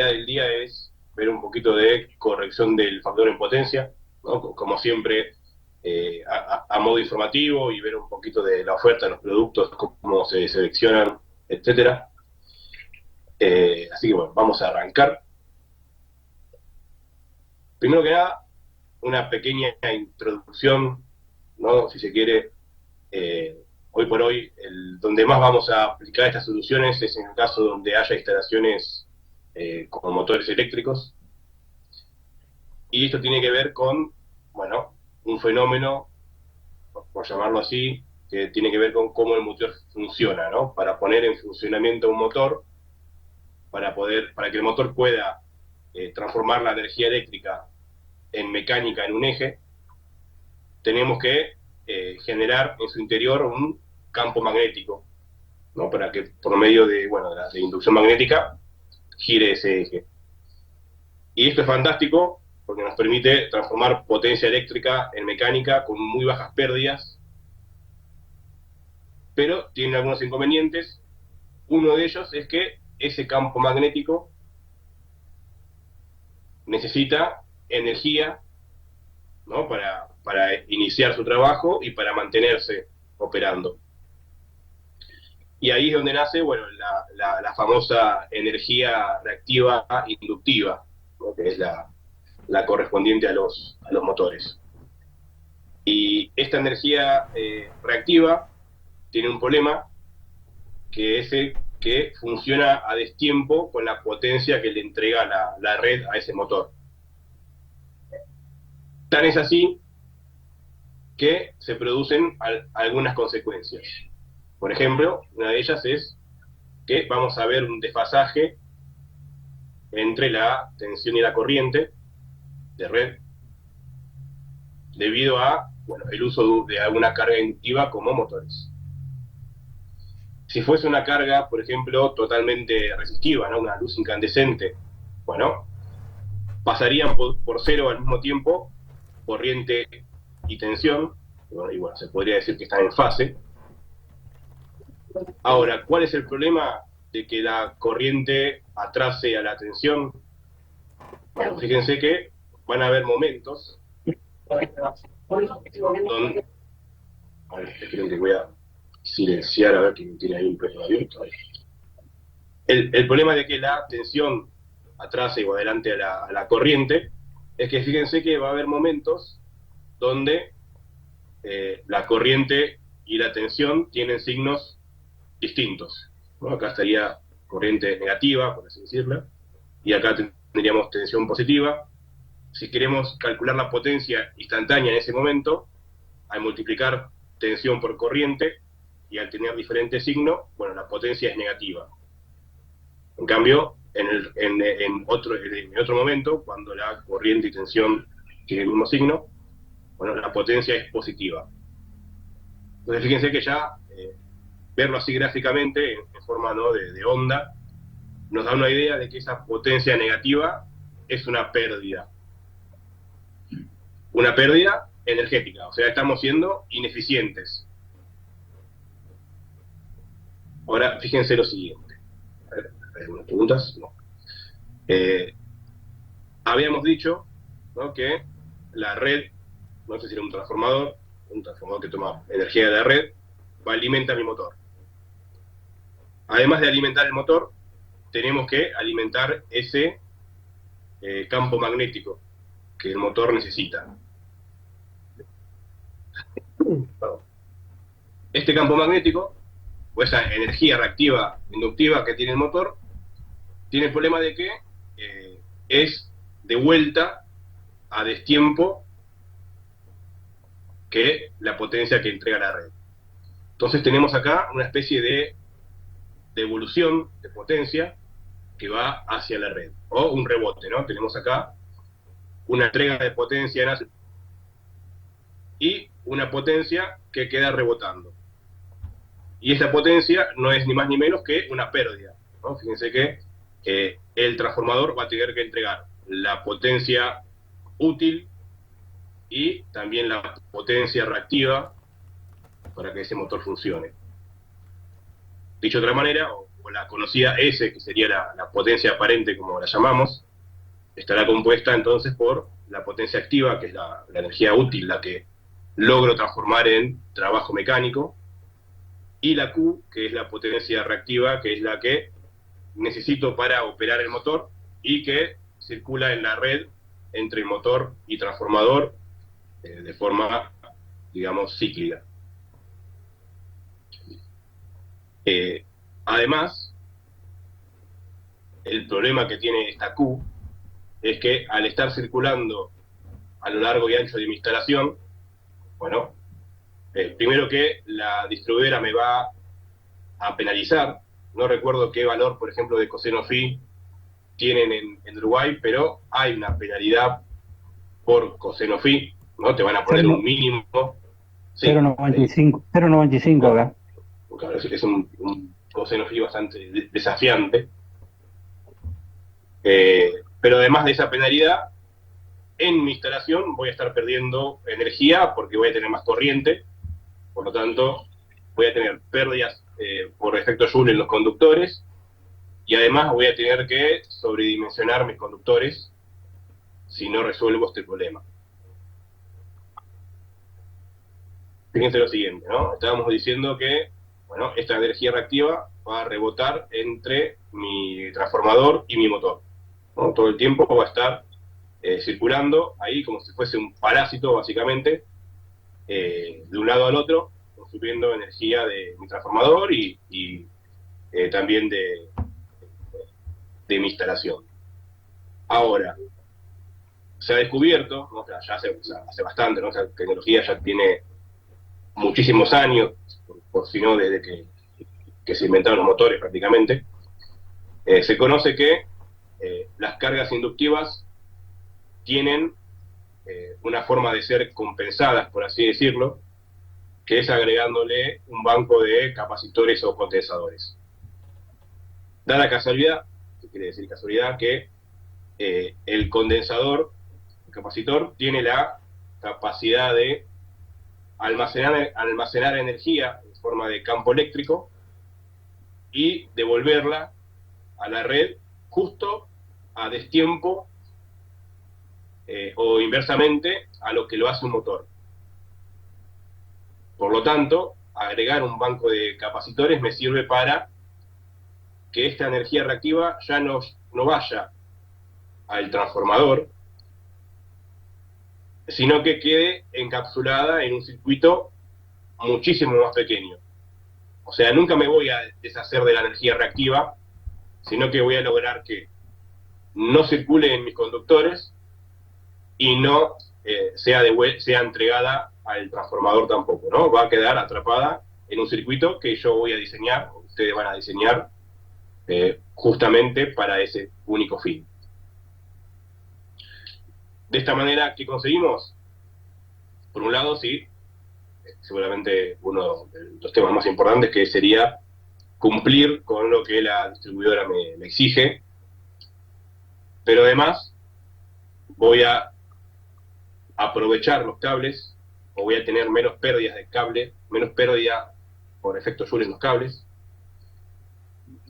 idea del día es ver un poquito de corrección del factor en potencia, ¿no? Como siempre, a modo informativo y ver un poquito de la oferta de los productos, cómo se seleccionan, etcétera. Así que bueno, vamos a arrancar. Primero que nada, una pequeña introducción, ¿no? Si se quiere, hoy por hoy, donde más vamos a aplicar estas soluciones es en el caso donde haya instalaciones con motores eléctricos. Y esto tiene que ver con, bueno, un fenómeno, por llamarlo así, que tiene que ver con cómo el motor funciona, ¿no? Para poner en funcionamiento un motor, para que el motor pueda transformar la energía eléctrica en mecánica en un eje, tenemos que generar en su interior un campo magnético, ¿no? Para que por medio de, bueno, de inducción magnética gire ese eje. Y esto es fantástico porque nos permite transformar potencia eléctrica en mecánica con muy bajas pérdidas, pero tiene algunos inconvenientes. Uno de ellos es que ese campo magnético necesita energía, ¿no? para iniciar su trabajo y para mantenerse operando. Y ahí es donde nace, bueno, la famosa energía reactiva inductiva, ¿no? Que es la correspondiente a los motores. Y esta energía reactiva tiene un problema, que es el que funciona a destiempo con la potencia que le entrega la red a ese motor. Tan es así que se producen algunas consecuencias. Por ejemplo, una de ellas es que vamos a ver un desfasaje entre la tensión y la corriente de red debido a, bueno, el uso de alguna carga inductiva como motores. Si fuese una carga, por ejemplo, totalmente resistiva, ¿no? Una luz incandescente, bueno, pasarían por cero al mismo tiempo corriente y tensión, y bueno, se podría decir que están en fase. Ahora, ¿cuál es el problema de que la corriente atrase a la tensión? Bueno, fíjense que van a haber momentos donde... A ver, esperen que voy a silenciar a ver quién tiene ahí un perro abierto. El problema de que la tensión atrase o adelante a la corriente es que fíjense que va a haber momentos donde la corriente y la tensión tienen signos distintos, ¿no? Acá estaría corriente negativa, por así decirlo, y acá tendríamos tensión positiva. Si queremos calcular la potencia instantánea en ese momento, al multiplicar tensión por corriente y al tener diferente signo, bueno, la potencia es negativa. En cambio, en otro momento, cuando la corriente y tensión tienen el mismo signo, bueno, la potencia es positiva. Entonces, fíjense que ya verlo así gráficamente, en forma, ¿no?, de onda, nos da una idea de que esa potencia negativa es una pérdida. Una pérdida energética, o sea, estamos siendo ineficientes. Ahora, fíjense lo siguiente. A ver, ¿hay algunas preguntas? No. Habíamos dicho, ¿no?, que la red, no sé si era un transformador que toma energía de la red, va a alimentar mi motor. Además de alimentar el motor, tenemos que alimentar ese campo magnético que el motor necesita. Este campo magnético, o esa energía reactiva inductiva que tiene el motor, tiene el problema de que es de vuelta a destiempo que la potencia que entrega la red. Entonces tenemos acá una especie de devolución de potencia que va hacia la red, o un rebote, ¿no? Tenemos acá una entrega de potencia en y una potencia que queda rebotando. Y esa potencia no es ni más ni menos que una pérdida, ¿no? Fíjense que el transformador va a tener que entregar la potencia útil y también la potencia reactiva para que ese motor funcione. Dicho de otra manera, o o la conocida S, que sería la potencia aparente, como la llamamos, estará compuesta entonces por la potencia activa, que es la energía útil, la que logro transformar en trabajo mecánico, y la Q, que es la potencia reactiva, que es la que necesito para operar el motor y que circula en la red entre motor y transformador de forma, digamos, cíclica. Además, el problema que tiene esta Q es que al estar circulando a lo largo y ancho de mi instalación, bueno, primero que la distribuidora me va a penalizar. No recuerdo qué valor, por ejemplo, de coseno phi tienen en Uruguay, pero hay una penalidad por coseno phi, ¿no? Te van a poner un mínimo. Sí, 0,95 acá. Claro, es un coseno phi bastante desafiante. Pero además de esa penalidad, en mi instalación voy a estar perdiendo energía porque voy a tener más corriente, por lo tanto voy a tener pérdidas por efecto Joule en los conductores, y además voy a tener que sobredimensionar mis conductores si no resuelvo este problema. Fíjense lo siguiente, ¿no? Estábamos diciendo que, bueno, esta energía reactiva va a rebotar entre mi transformador y mi motor, ¿no? Todo el tiempo va a estar circulando ahí como si fuese un parásito, básicamente, de un lado al otro, consumiendo energía de mi transformador y también de mi instalación. Ahora, se ha descubierto, ¿no? Ya hace bastante, ¿no? Esta tecnología ya tiene muchísimos años, por si no desde que se inventaron los motores prácticamente, se conoce que las cargas inductivas tienen una forma de ser compensadas, por así decirlo, que es agregándole un banco de capacitores o condensadores. Da la casualidad, ¿qué quiere decir casualidad? Que el condensador, el capacitor, tiene la capacidad de almacenar energía en forma de campo eléctrico y devolverla a la red justo a destiempo o inversamente a lo que lo hace un motor. Por lo tanto, agregar un banco de capacitores me sirve para que esta energía reactiva ya no vaya al transformador, sino que quede encapsulada en un circuito muchísimo más pequeño. O sea, nunca me voy a deshacer de la energía reactiva, sino que voy a lograr que no circule en mis conductores y no sea entregada al transformador tampoco, ¿no? Va a quedar atrapada en un circuito que yo voy a diseñar, o ustedes van a diseñar, justamente para ese único fin. De esta manera, ¿qué conseguimos? Por un lado, sí, seguramente uno de los temas más importantes, que sería cumplir con lo que la distribuidora me exige, pero además voy a aprovechar los cables, o voy a tener menos pérdidas de cable, menos pérdida por efecto Joule en los cables.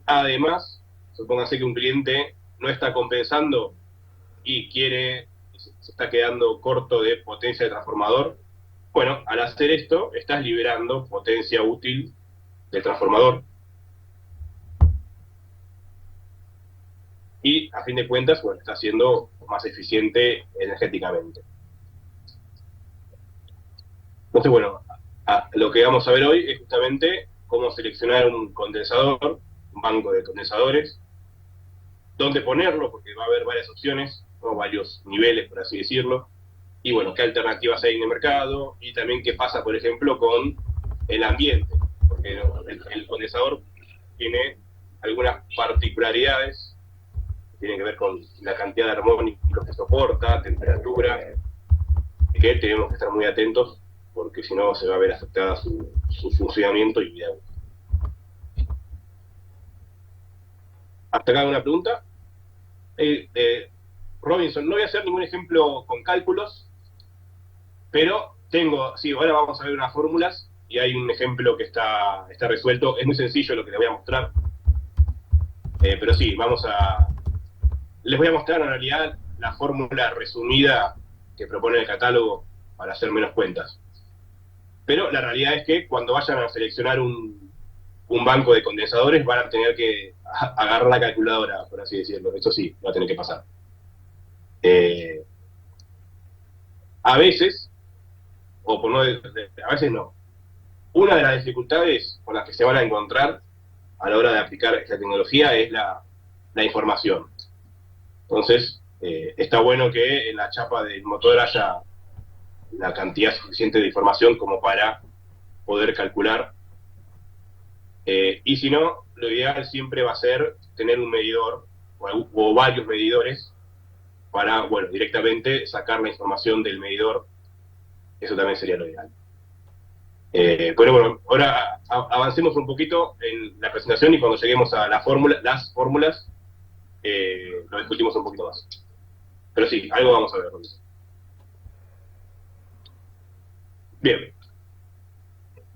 Además, supóngase que un cliente no está compensando y se está quedando corto de potencia de transformador. Bueno, al hacer esto, estás liberando potencia útil del transformador. Y, a fin de cuentas, bueno, está siendo más eficiente energéticamente. Entonces, bueno, lo que vamos a ver hoy es justamente cómo seleccionar un condensador, un banco de condensadores, dónde ponerlo, porque va a haber varias opciones, ¿no? Varios niveles, por así decirlo, y bueno, qué alternativas hay en el mercado, y también qué pasa, por ejemplo, con el ambiente, porque el condensador tiene algunas particularidades que tienen que ver con la cantidad de armónicos que soporta, temperatura, que tenemos que estar muy atentos, porque si no se va a ver afectada su funcionamiento y vida. ¿Hasta acá una pregunta? Robinson, no voy a hacer ningún ejemplo con cálculos, pero ahora vamos a ver unas fórmulas y hay un ejemplo que está resuelto. Es muy sencillo lo que le voy a mostrar. Pero sí, les voy a mostrar en realidad la fórmula resumida que propone el catálogo para hacer menos cuentas. Pero la realidad es que cuando vayan a seleccionar un banco de condensadores van a tener que agarrar la calculadora, por así decirlo. Eso sí, va a tener que pasar. A veces, o por no, a veces no. Una de las dificultades con las que se van a encontrar a la hora de aplicar esta tecnología es la información. Entonces, está bueno que en la chapa del motor haya la cantidad suficiente de información como para poder calcular. Y si no, lo ideal siempre va a ser tener un medidor o varios medidores para, bueno, directamente sacar la información del medidor. Eso también sería lo ideal. Pero bueno, ahora avancemos un poquito en la presentación y cuando lleguemos a las fórmulas, lo discutimos un poquito más. Pero sí, algo vamos a ver. Bien.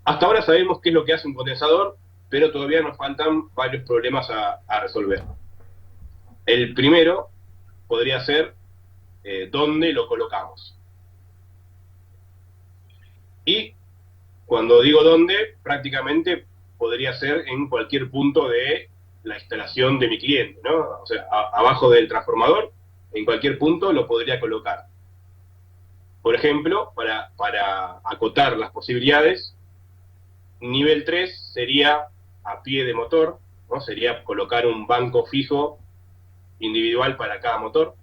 Hasta ahora sabemos qué es lo que hace un condensador, pero todavía nos faltan varios problemas a resolver. El primero podría ser dónde lo colocamos. Y cuando digo dónde, prácticamente podría ser en cualquier punto de la instalación de mi cliente, ¿no? O sea, abajo del transformador, en cualquier punto lo podría colocar. Por ejemplo, para acotar las posibilidades, nivel 3 sería a pie de motor, ¿no? Sería colocar un banco fijo individual para cada motor.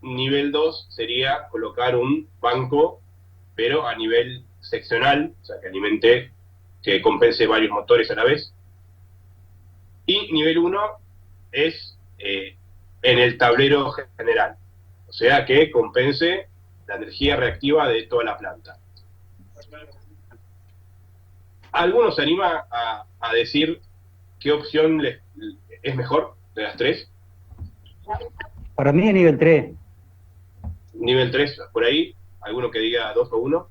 Nivel 2 sería colocar un banco, pero a nivel seccional, o sea, que compense varios motores a la vez. Y nivel 1 es en el tablero general, o sea, que compense la energía reactiva de toda la planta. ¿Alguno se anima a decir qué opción es mejor de las tres? Para mí es nivel 3. Nivel 3, por ahí. ¿Alguno que diga 2 o 1?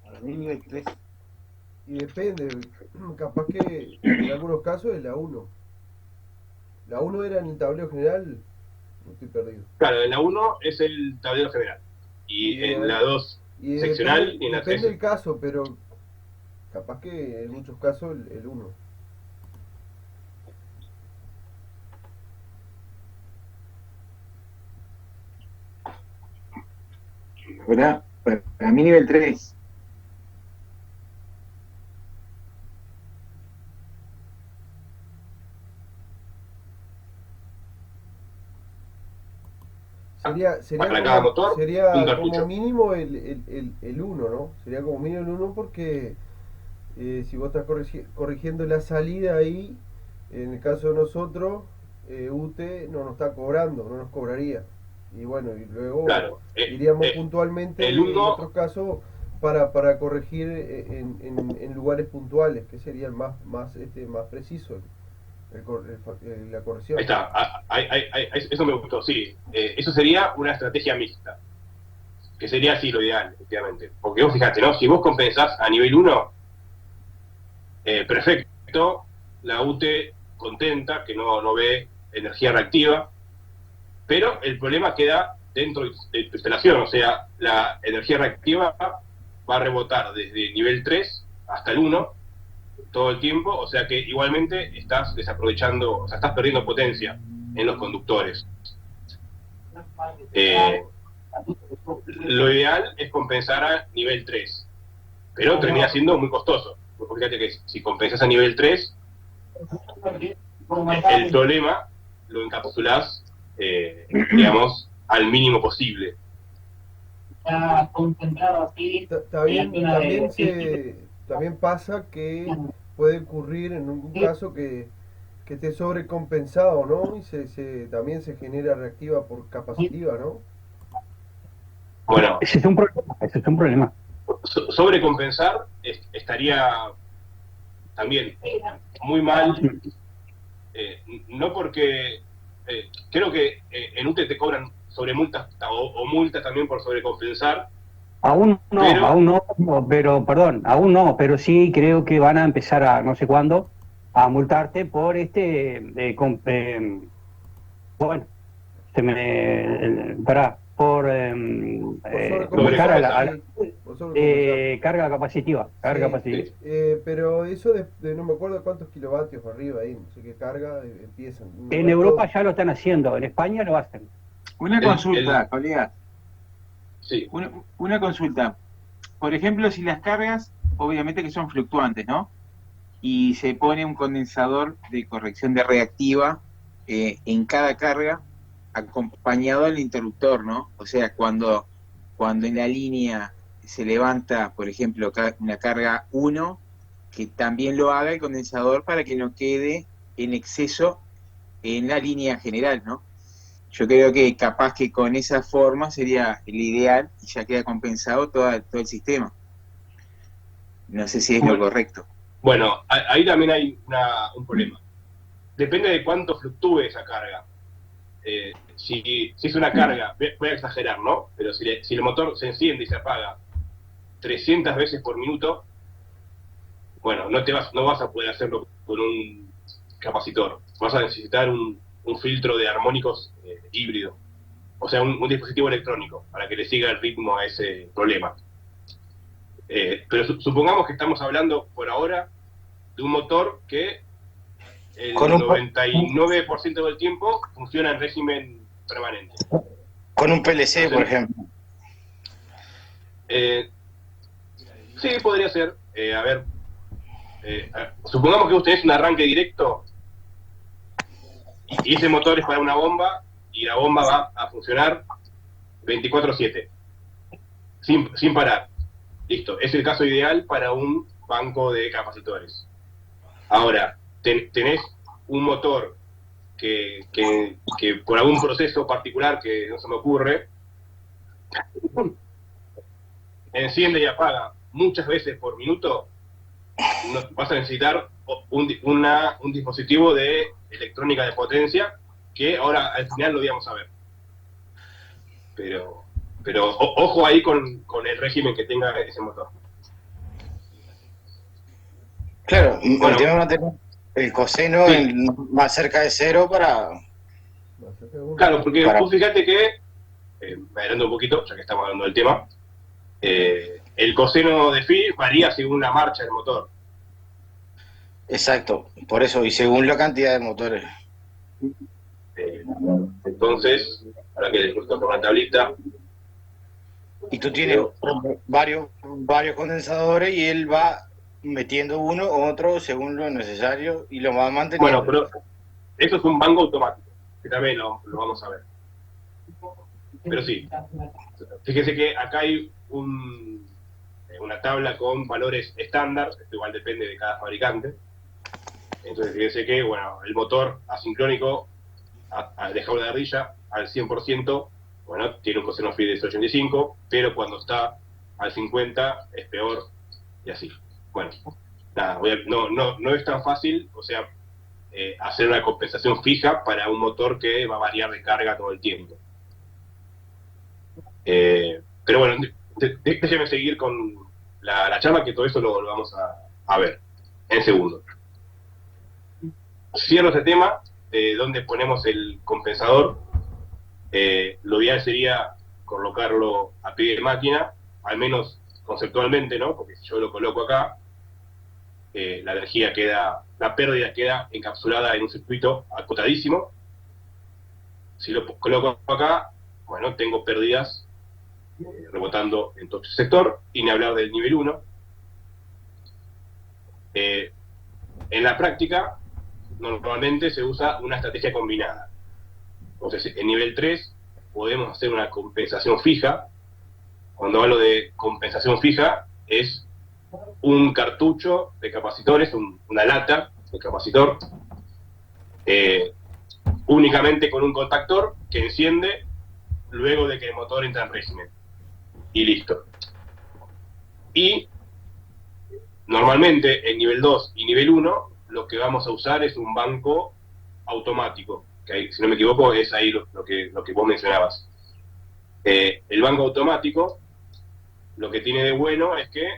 Para mí nivel 3. Y depende, capaz que en algunos casos es la 1. La 1 era en el tablero general, no estoy perdido. Claro, en la 1 es el tablero general. Y en la 2 seccional y en la 3. Depende del caso, pero capaz que en muchos casos el 1. Para mí nivel 3. Para cada motor, sería un cartucho. como mínimo el 1, ¿no? Sería como mínimo el 1 porque si vos estás corrigiendo la salida ahí, en el caso de nosotros, UTE no nos está cobrando, no nos cobraría. Y bueno, y luego claro, iríamos puntualmente en otros casos para corregir en lugares puntuales, que sería más preciso la corrección. Ahí está, eso me gustó, sí. Eso sería una estrategia mixta, que sería así lo ideal, efectivamente. Porque vos fíjate, ¿no? Si vos compensás a nivel 1, perfecto, la UTE contenta, que no ve energía reactiva, pero el problema queda dentro de tu instalación, o sea, la energía reactiva va a rebotar desde nivel 3 hasta el 1 todo el tiempo, o sea que igualmente estás desaprovechando, o sea, estás perdiendo potencia en los conductores. Lo ideal es compensar a nivel 3, pero termina siendo muy costoso. Porque fíjate que si compensas a nivel 3, el problema lo encapsulás, digamos, al mínimo posible. Está concentrado así. También pasa que puede ocurrir en un caso que esté sobrecompensado, ¿no? Y también se genera reactiva por capacitiva, ¿no? Bueno, Ese es un problema. Sobrecompensar estaría también muy mal, no porque creo que en UTE te cobran sobre multas o multas también por sobrecompensar. Aún no, pero sí creo que van a empezar a, no sé cuándo, a multarte por bueno, se me pará, por multar Por sobrecompensar. carga capacitiva, Sí, pero eso no me acuerdo cuántos kilovatios arriba ahí, no sé qué carga empiezan. En Europa ya lo están haciendo, en España lo hacen. Una consulta, colega. Sí. Una consulta. Por ejemplo, si las cargas, obviamente que son fluctuantes, ¿no? Y se pone un condensador de corrección de reactiva en cada carga, acompañado del interruptor, ¿no? O sea, cuando en la línea se levanta, por ejemplo, una carga 1, que también lo haga el condensador para que no quede en exceso en la línea general, ¿no? Yo creo que capaz que con esa forma sería el ideal y ya queda compensado todo el sistema. No sé si es lo correcto. Bueno, ahí también hay un problema. Depende de cuánto fluctúe esa carga. Si es una carga, voy a exagerar, ¿no? Pero si el motor se enciende y se apaga 300 veces por minuto, bueno, no vas a poder hacerlo con un capacitor. Vas a necesitar un filtro de armónicos híbrido. O sea, un dispositivo electrónico para que le siga el ritmo a ese problema. Pero supongamos que estamos hablando por ahora de un motor que el 99% del tiempo funciona en régimen permanente. Con un PLC, por ejemplo. Sí, podría ser. Supongamos que ustedes un arranque directo y ese motor es para una bomba y la bomba va a funcionar 24/7 sin parar. Listo, es el caso ideal para un banco de capacitores. Ahora, tenés un motor que por algún proceso particular que no se me ocurre, enciende y apaga muchas veces por minuto, vas a necesitar un dispositivo de electrónica de potencia que ahora al final lo íbamos a ver. Pero ojo ahí con el régimen que tenga ese motor. Claro, bueno, debe mantener el coseno sí, más cerca de cero para... Claro, porque vos fíjate que, me adelanto un poquito, ya que estamos hablando del tema, el coseno de phi varía según la marcha del motor. Exacto, por eso, y según la cantidad de motores. Entonces, ahora que les gusta por la tablita. Y tú tienes varios condensadores y él va metiendo uno u otro según lo necesario y lo va manteniendo. Bueno, pero eso es un banco automático, que también lo vamos a ver. Pero sí, fíjese que acá hay una tabla con valores estándar, esto igual depende de cada fabricante. Entonces fíjese que, bueno, el motor asincrónico de jaula de ardilla al 100%, bueno, tiene un coseno phi de 185, pero cuando está al 50 es peor, y así. Bueno, nada, no es tan fácil, o sea, hacer una compensación fija para un motor que va a variar de carga todo el tiempo. Pero bueno, déjeme seguir con la charla, que todo eso lo vamos a ver en segundos. Cierro este tema de dónde ponemos el compensador. Lo ideal sería colocarlo a pie de máquina, al menos conceptualmente, ¿no? Porque si yo lo coloco acá, la pérdida queda encapsulada en un circuito acotadísimo. Si lo coloco acá, bueno, tengo pérdidas rebotando en todo ese sector, y ni hablar del nivel 1. En la práctica, normalmente se usa una estrategia combinada. Entonces, en nivel 3 podemos hacer una compensación fija. Cuando hablo de compensación fija, es un cartucho de capacitores, una lata de capacitor, únicamente con un contactor que enciende luego de que el motor entra en régimen. Y listo. Y normalmente en nivel 2 y nivel 1 lo que vamos a usar es un banco automático, que ahí, si no me equivoco, es ahí lo que vos mencionabas. El banco automático, lo que tiene de bueno es que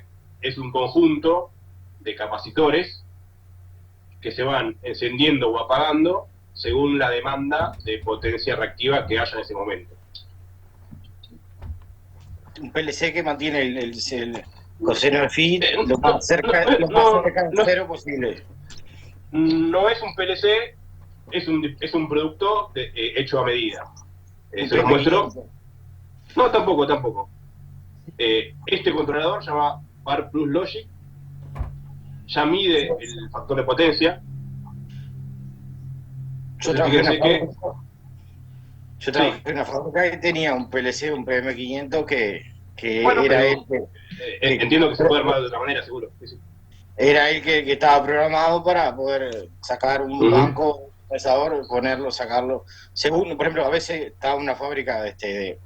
es un conjunto de capacitores que se van encendiendo o apagando según la demanda de potencia reactiva que haya en ese momento. Un PLC que mantiene el coseno de phi lo más cerca del cero posible. No es un PLC, es un producto hecho a medida. Se los muestro. No, tampoco. Este controlador se llama Bar Plus Logic, ya mide el factor de potencia. Yo trabajé en una fábrica que tenía un PLC, un PM500 que Bueno, era pero, él. Entiendo que se puede armar de otra manera, seguro. Sí. Era él que estaba programado para poder sacar un banco procesador, ponerlo, sacarlo. Según, por ejemplo, a veces estaba una fábrica de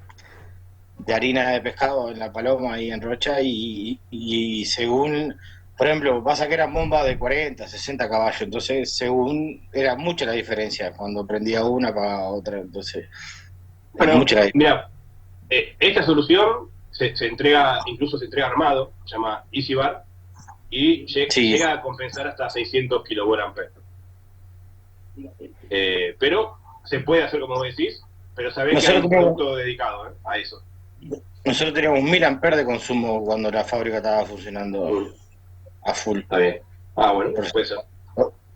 harina de pescado en La Paloma, ahí en Rocha, y según, por ejemplo, pasa que eran bombas de 40, 60 caballos, entonces según, era mucha la diferencia, cuando prendía una para otra, entonces, Bueno, mucha la diferencia. mira, esta solución se entrega, incluso se entrega armado, se llama EasyBar, y llega a compensar hasta 600 kVA. Pero se puede hacer como vos decís, pero sabés que hay un producto dedicado a eso. Nosotros teníamos 1000 amperes de consumo cuando la fábrica estaba funcionando a full. Está bien. Ah, bueno, puede ser.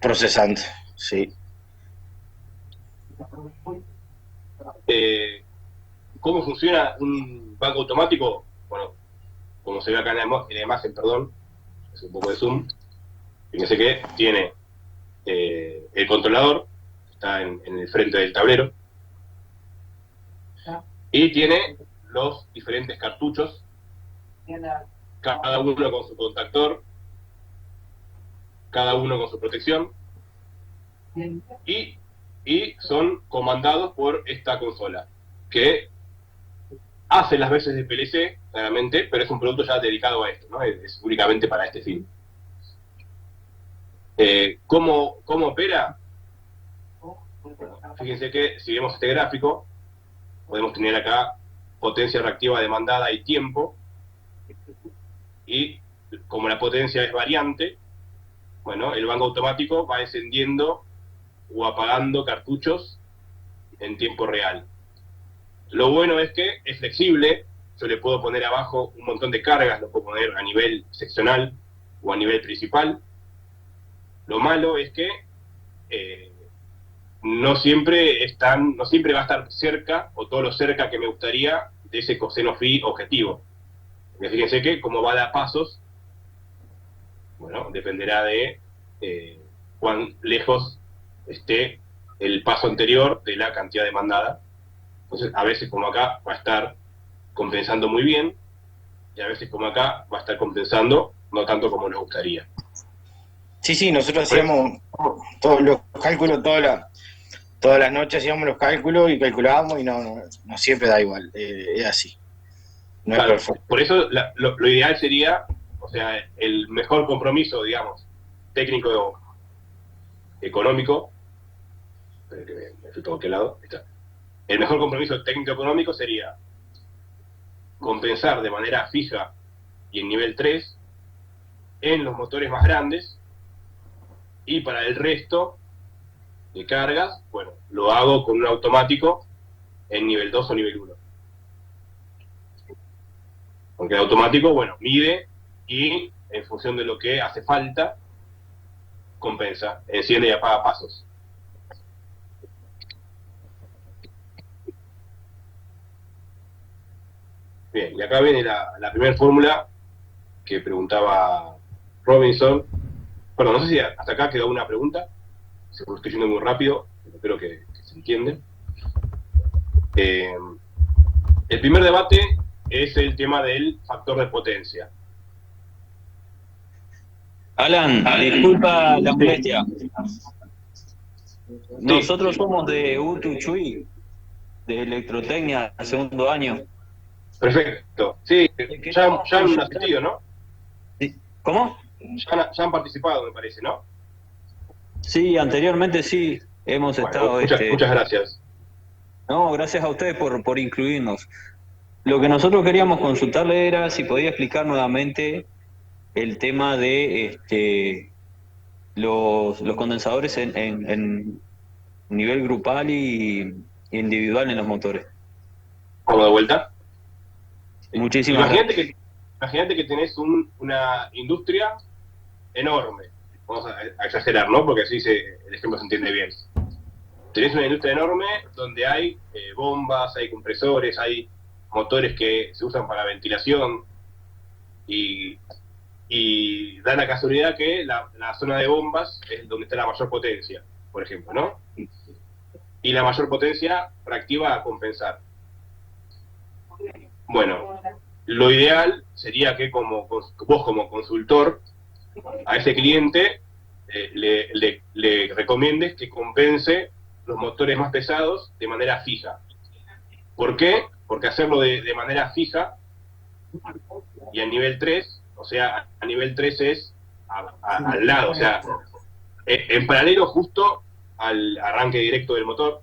Procesante, sí. ¿Cómo funciona un banco automático? Bueno, como se ve acá en la imagen, perdón, es un poco de zoom. Fíjense que tiene el controlador, está en el frente del tablero, y tiene los diferentes cartuchos, cada uno con su contactor, cada uno con su protección, y son comandados por esta consola, que hace las veces de PLC, claramente, pero es un producto ya dedicado a esto, ¿no? Es únicamente para este fin. ¿Cómo opera? Fíjense que si vemos este gráfico, podemos tener acá potencia reactiva demandada y tiempo, y como la potencia es variante, bueno, el banco automático va encendiendo o apagando cartuchos en tiempo real. Lo bueno es que es flexible, yo le puedo poner abajo un montón de cargas, lo puedo poner a nivel seccional o a nivel principal. Lo malo es que no siempre va a estar cerca, o todo lo cerca que me gustaría, de ese coseno phi objetivo. Porque fíjense que como va a dar pasos, bueno, dependerá de cuán lejos esté el paso anterior de la cantidad demandada. Entonces, a veces como acá va a estar compensando muy bien, y a veces como acá va a estar compensando no tanto como nos gustaría. Sí, nosotros hacíamos todos los cálculos, todas las noches hacíamos los cálculos y calculábamos y no siempre da igual, es así. No claro, es perfecto. por eso lo ideal sería, o sea, el mejor compromiso, digamos, técnico económico, esperen que me fui por cualquier lado, ahí está. El mejor compromiso técnico económico sería compensar de manera fija y en nivel 3 en los motores más grandes, y para el resto de cargas, bueno, lo hago con un automático en nivel 2 o nivel 1. Porque el automático, bueno, mide y en función de lo que hace falta, compensa, enciende y apaga pasos. Bien, y acá viene la primera fórmula que preguntaba Robinson. Perdón, no sé si hasta acá quedó una pregunta, seguro estoy yendo muy rápido, pero creo que se entiende. El primer debate es el tema del factor de potencia. Alan, disculpa la molestia. Nosotros somos de UTU-Chui, de Electrotecnia, segundo año. Perfecto. Sí, ya han asistido, ¿no? ¿Cómo? Ya han participado, me parece, ¿no? Sí, anteriormente sí, hemos estado... Muchas gracias. No, gracias a ustedes por incluirnos. Lo que nosotros queríamos consultarle era si podía explicar nuevamente el tema de los condensadores en nivel grupal y individual en los motores. Vamos de vuelta. Muchísimas gracias. Imagínate que tenés una industria enorme. Vamos a exagerar, ¿no? Porque así el ejemplo se entiende bien. Tenés una industria enorme donde hay bombas, hay compresores, hay motores que se usan para ventilación y da la casualidad que la zona de bombas es donde está la mayor potencia, por ejemplo, ¿no? Y la mayor potencia reactiva a compensar. Bueno, lo ideal sería que vos como consultor a ese cliente le recomiendes que compense los motores más pesados de manera fija. ¿Por qué? Porque hacerlo de manera fija y a nivel 3, o sea, a nivel 3 es al lado, o sea, en paralelo justo al arranque directo del motor.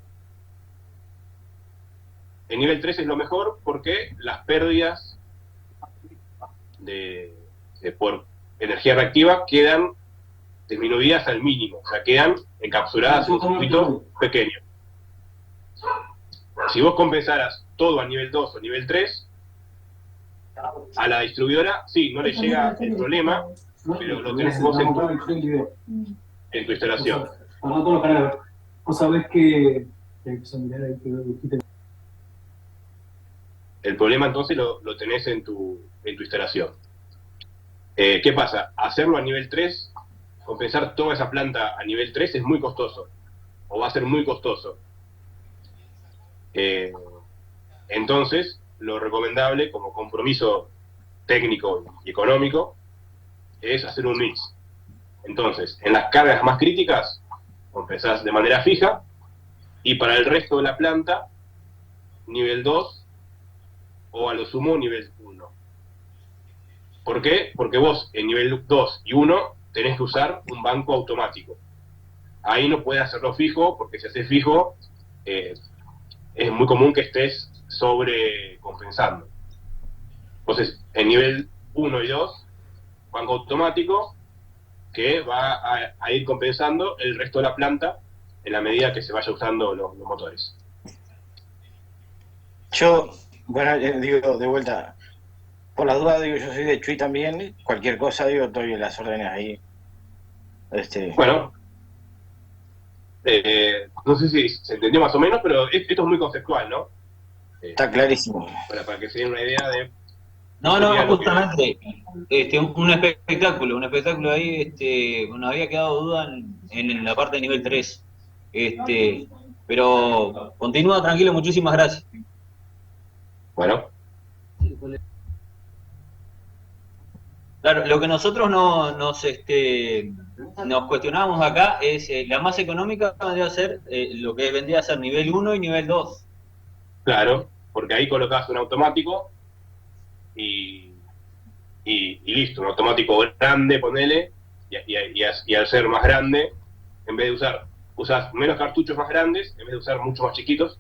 En nivel 3 es lo mejor porque las pérdidas por energía reactiva quedan disminuidas al mínimo, o sea, quedan encapsuladas en un circuito pequeño. Si vos compensaras todo a nivel 2 o nivel 3, a la distribuidora, sí, no le llega el problema, pero lo tenés vos en tu instalación. Vos sabés que... El problema entonces lo tenés en tu instalación. ¿Qué pasa? Hacerlo a nivel 3, compensar toda esa planta a nivel 3 es muy costoso, o va a ser muy costoso. Entonces, lo recomendable como compromiso técnico y económico es hacer un mix. Entonces, en las cargas más críticas, compensás de manera fija, y para el resto de la planta, nivel 2, o a lo sumo nivel 1. ¿Por qué? Porque vos en nivel 2 y 1 tenés que usar un banco automático. Ahí no puedes hacerlo fijo, porque si haces fijo, es muy común que estés sobrecompensando. Entonces, en nivel 1 y 2, banco automático que va a ir compensando el resto de la planta en la medida que se vaya usando los motores. Yo, bueno, digo, de vuelta, por las dudas, digo, yo soy de Chuy también, cualquier cosa, digo, estoy en las órdenes ahí. Bueno, no sé si se entendió más o menos, pero esto es muy conceptual, ¿no? Está clarísimo. Para que se den una idea de... No, justamente, un espectáculo ahí, nos había quedado duda en la parte de nivel 3, pero continúa tranquilo, muchísimas gracias. Bueno. Claro, lo que nosotros nos cuestionábamos acá es la más económica vendría a ser lo que vendría a ser nivel 1 y nivel 2. Claro, porque ahí colocás un automático y listo, un automático grande, ponele, y al ser más grande, en vez de usás menos cartuchos más grandes, en vez de usar muchos más chiquitos,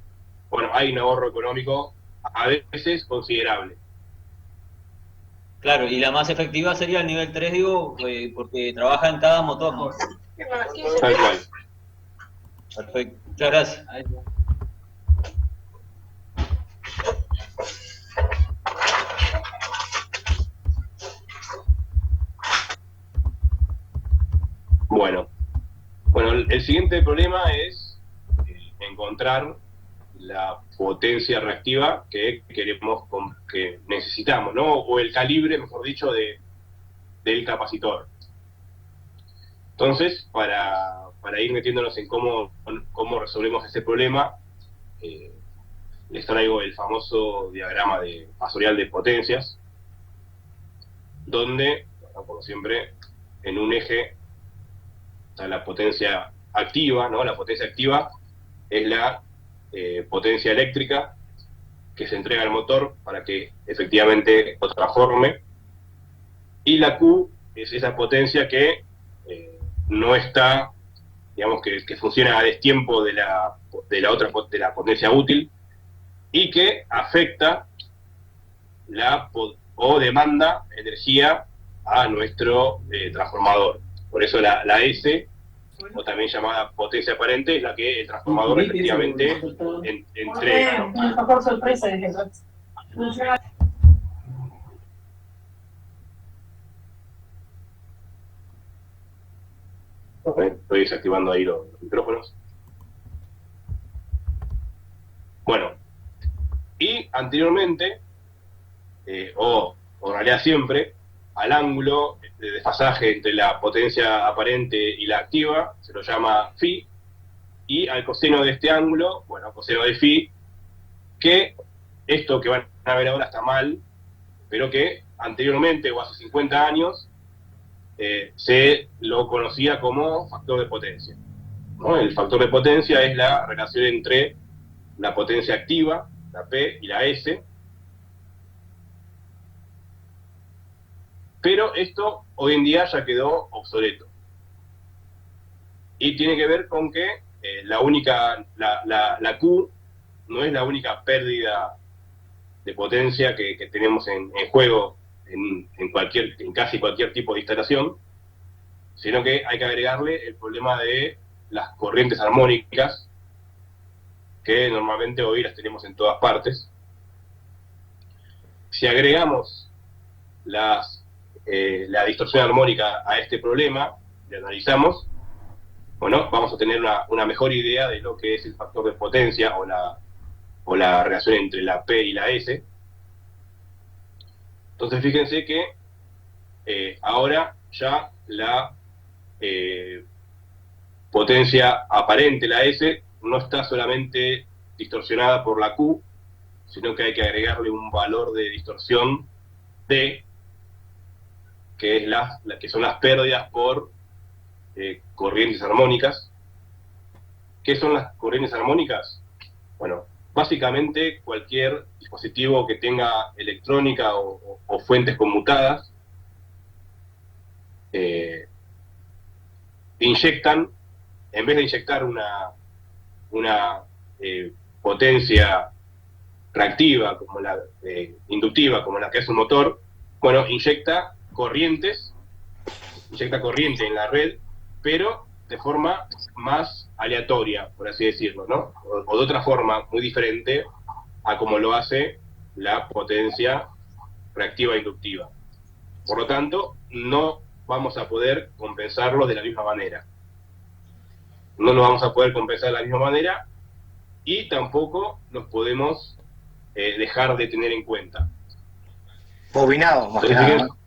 bueno, hay un ahorro económico a veces considerable. Claro, y la más efectiva sería el nivel 3, digo, porque trabaja en cada motor. Tal cual. Perfecto, muchas gracias. Bueno, el siguiente problema es encontrar la potencia reactiva que que necesitamos, ¿no? O el calibre, mejor dicho, del capacitor. Entonces, para ir metiéndonos en cómo resolvemos ese problema, les traigo el famoso diagrama fasorial de potencias, donde, como siempre, en un eje está la potencia activa, ¿no? La potencia activa es la potencia eléctrica que se entrega al motor para que efectivamente lo transforme, y la Q es esa potencia que no está, digamos, que funciona a destiempo de la potencia útil y que afecta o demanda energía a nuestro transformador. Por eso la S, o también llamada potencia aparente, es la que el transformador efectivamente entrega, ¿no? Una mejor sorpresa de eso. Estoy desactivando ahí los micrófonos. Bueno, y anteriormente, o en realidad siempre, al ángulo de desfasaje entre la potencia aparente y la activa se lo llama phi, y al coseno de este ángulo, bueno, coseno de phi, que esto que van a ver ahora está mal, pero que anteriormente o hace 50 años se lo conocía como factor de potencia, ¿no? El factor de potencia es la relación entre la potencia activa, la P y la S, pero esto hoy en día ya quedó obsoleto. Y tiene que ver con que la Q no es la única pérdida de potencia que tenemos en juego en casi cualquier tipo de instalación, sino que hay que agregarle el problema de las corrientes armónicas, que normalmente hoy las tenemos en todas partes. Si agregamos la distorsión armónica a este problema, le analizamos, bueno, vamos a tener una mejor idea de lo que es el factor de potencia o la relación entre la P y la S. Entonces fíjense que ahora ya la potencia aparente, la S, no está solamente distorsionada por la Q, sino que hay que agregarle un valor de distorsión D, que es que son las pérdidas por corrientes armónicas. ¿Qué son las corrientes armónicas? Bueno, básicamente cualquier dispositivo que tenga electrónica o fuentes conmutadas inyectan, en vez de inyectar una potencia reactiva como la inductiva, como la que hace un motor, bueno, inyecta corriente en la red, pero de forma más aleatoria, por así decirlo, ¿no? O de otra forma muy diferente a como lo hace la potencia reactiva inductiva. Por lo tanto, no vamos a poder compensarlo de la misma manera. No nos vamos a poder compensar de la misma manera y tampoco nos podemos dejar de tener en cuenta. Bobinado, más que nada, ¿no?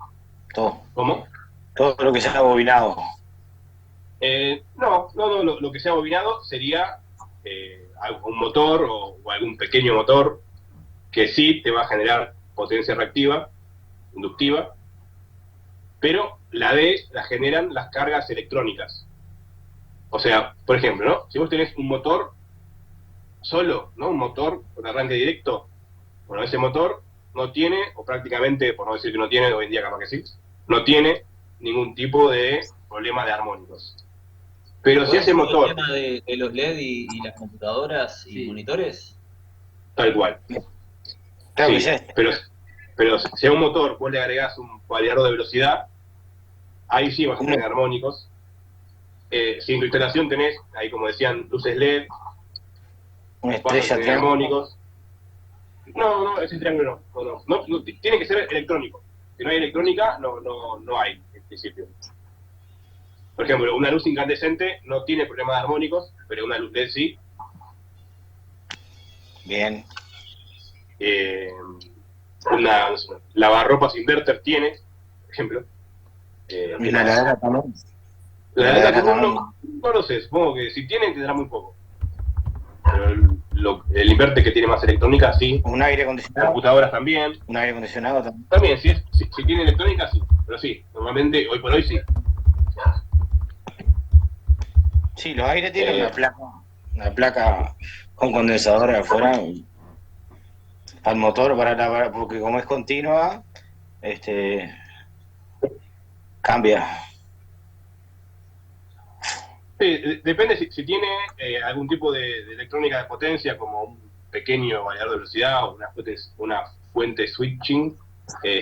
Todo. ¿Cómo? Todo lo que sea bobinado. No, lo que sea bobinado sería un motor o algún pequeño motor que sí te va a generar potencia reactiva, inductiva, pero la D la generan las cargas electrónicas. O sea, por ejemplo, ¿no? Si vos tenés un motor solo, ¿no? Un motor con arranque directo, bueno, ese motor no tiene, o prácticamente, por no decir que no tiene, hoy en día capaz que sí, no tiene ningún tipo de problema de armónicos. Pero si ese motor... ¿El tema de los LED y las computadoras y monitores? Tal cual. Claro, sí, pero si a un motor vos le agregás un variador de velocidad, ahí sí vas a tener armónicos. Si en tu instalación tenés, ahí como decían, luces LED, una vas a estrella tener armónicos. No, ese triángulo no, tiene que ser electrónico. Si no hay electrónica, no hay, en principio. Por ejemplo, una luz incandescente no tiene problemas de armónicos, pero una luz LED sí. Bien. Una lavarropas inverter tiene, por ejemplo. Y la heladera también. La heladera común no lo sé, supongo que si tiene tendrá muy poco. Pero el inverter que tiene más electrónica sí. Un aire acondicionado. Computadoras también. Un aire acondicionado también. También, si tiene electrónica sí, pero sí, normalmente hoy por hoy sí. Sí, los aires tienen una placa con condensador afuera al motor para lavar, porque como es continua, cambia. Sí, depende si tiene algún tipo de electrónica de potencia, como un pequeño variador de velocidad o una fuente switching,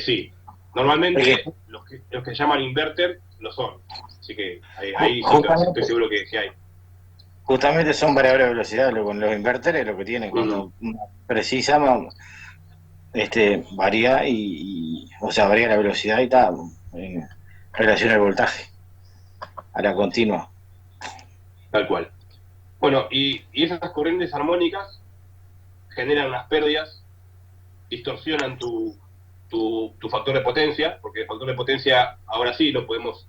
sí. Normalmente los que llaman inverter lo son. Así que ahí sí estoy seguro que hay. Justamente son variables de velocidad, con los inverters lo que tienen, cuando precisa varía o sea, varía la velocidad y está en relación al voltaje, a la continua. Tal cual. Bueno, y esas corrientes armónicas generan unas pérdidas, distorsionan tu factor de potencia, porque el factor de potencia ahora sí lo podemos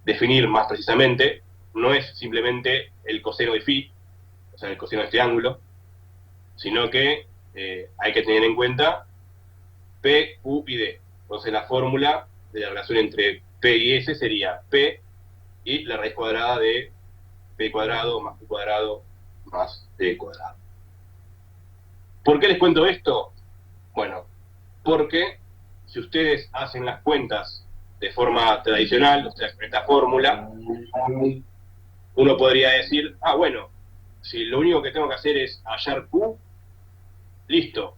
definir más precisamente. No es simplemente el coseno de phi, o sea, el coseno de este ángulo, sino que hay que tener en cuenta P, Q y D. Entonces la fórmula de la relación entre P y S sería P y la raíz cuadrada de P cuadrado más Q cuadrado más D cuadrado. ¿Por qué les cuento esto? Bueno, porque si ustedes hacen las cuentas de forma tradicional, o sea, con esta fórmula, uno podría decir, bueno, si lo único que tengo que hacer es hallar Q, listo,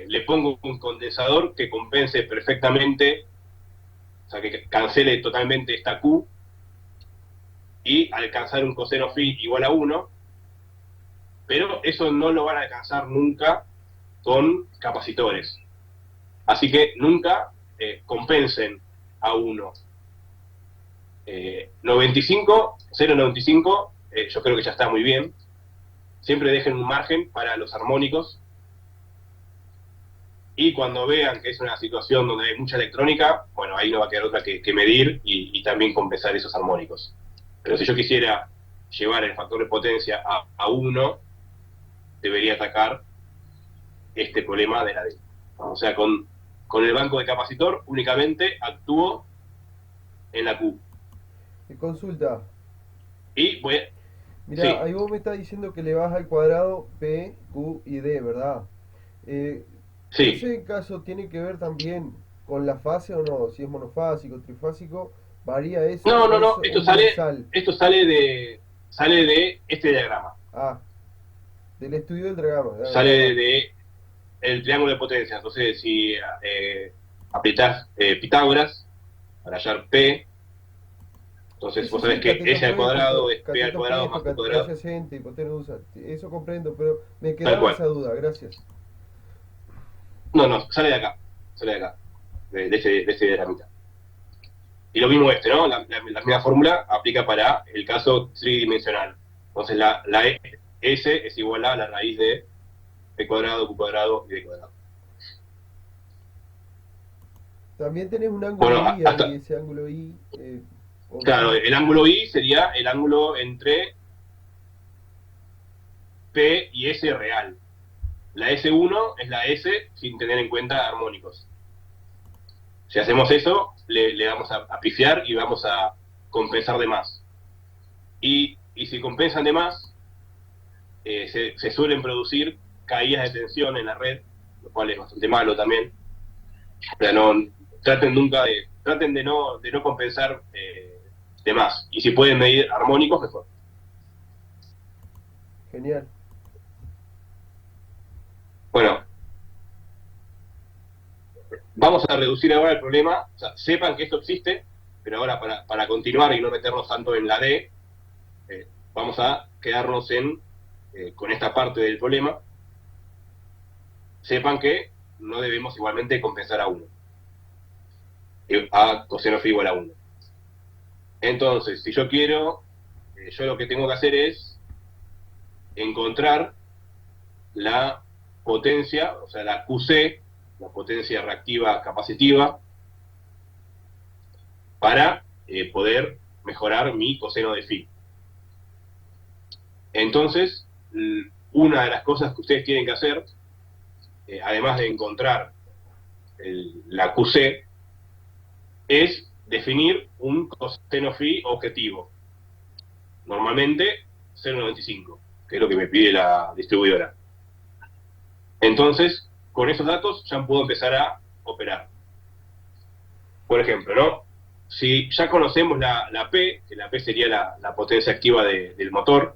le pongo un condensador que compense perfectamente, o sea, que cancele totalmente esta Q, y alcanzar un coseno phi igual a 1, pero eso no lo van a alcanzar nunca con capacitores. Así que nunca compensen a 1. 0,95, yo creo que ya está muy bien. Siempre dejen un margen para los armónicos. Y cuando vean que es una situación donde hay mucha electrónica, bueno, ahí no va a quedar otra que medir y también compensar esos armónicos. Pero si yo quisiera llevar el factor de potencia a 1, debería atacar este problema de la D. O sea, con el banco de capacitor únicamente actúo en la Q. Consulta. Y voy a... Mirá, sí. Ahí vos me estás diciendo que le vas al cuadrado P, Q y D, ¿verdad? Sí. ¿Ese caso tiene que ver también con la fase o no? Si es monofásico, trifásico, ¿varía eso? No, esto sale de este diagrama. Del estudio del diagrama. Sale de el triángulo de potencia. Entonces, si apretás Pitágoras para hallar P, entonces vos sabés que S al cuadrado es P al cuadrado más Q cuadrado. Eso comprendo, pero me quedaba esa duda, gracias. No, sale de acá, de ese diagramita. Y lo mismo ¿no? La misma fórmula aplica para el caso tridimensional. Entonces la S es igual a la raíz de P cuadrado, Q cuadrado y D cuadrado. También tenés un ángulo I ahí, ese ángulo I. Claro, el ángulo I sería el ángulo entre P y S real. La S1 es la S sin tener en cuenta armónicos. Si hacemos eso, le vamos a pifiar y vamos a compensar de más. Y si compensan de más, se suelen producir caídas de tensión en la red, lo cual es bastante malo también. Pero traten de no compensar de más. Y si pueden medir armónicos, mejor. Genial. Bueno, vamos a reducir ahora el problema. O sea, sepan que esto existe, pero ahora para continuar y no meternos tanto en la D, vamos a quedarnos con esta parte del problema. Sepan que no debemos igualmente compensar a 1. A coseno phi igual a 1. Entonces, si yo quiero, yo lo que tengo que hacer es encontrar la potencia, o sea, la QC, la potencia reactiva capacitiva, para poder mejorar mi coseno de phi. Entonces, una de las cosas que ustedes tienen que hacer, además de encontrar la QC, es definir un coseno phi objetivo. Normalmente 0,95, que es lo que me pide la distribuidora. Entonces, con esos datos ya puedo empezar a operar. Por ejemplo, ¿no? Si ya conocemos la P, que la P sería la potencia activa del motor,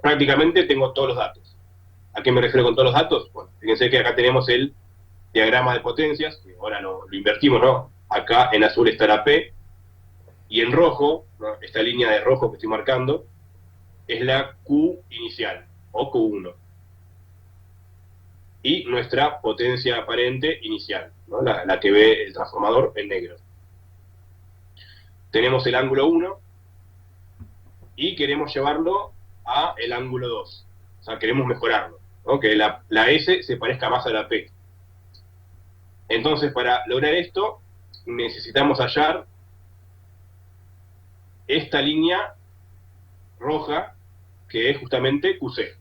prácticamente tengo todos los datos. ¿A qué me refiero con todos los datos? Bueno, fíjense que acá tenemos el diagrama de potencias, que ahora lo invertimos, ¿no? acá en azul está la P, y en rojo, ¿no? Esta línea de rojo que estoy marcando, es la Q inicial, o Q1. Y nuestra potencia aparente inicial, ¿no? La que ve el transformador en negro. Tenemos el ángulo 1 y queremos llevarlo a el ángulo 2. O sea, queremos mejorarlo, ¿no? Que la S se parezca más a la P. Entonces, para lograr esto, necesitamos hallar esta línea roja, que es justamente QC,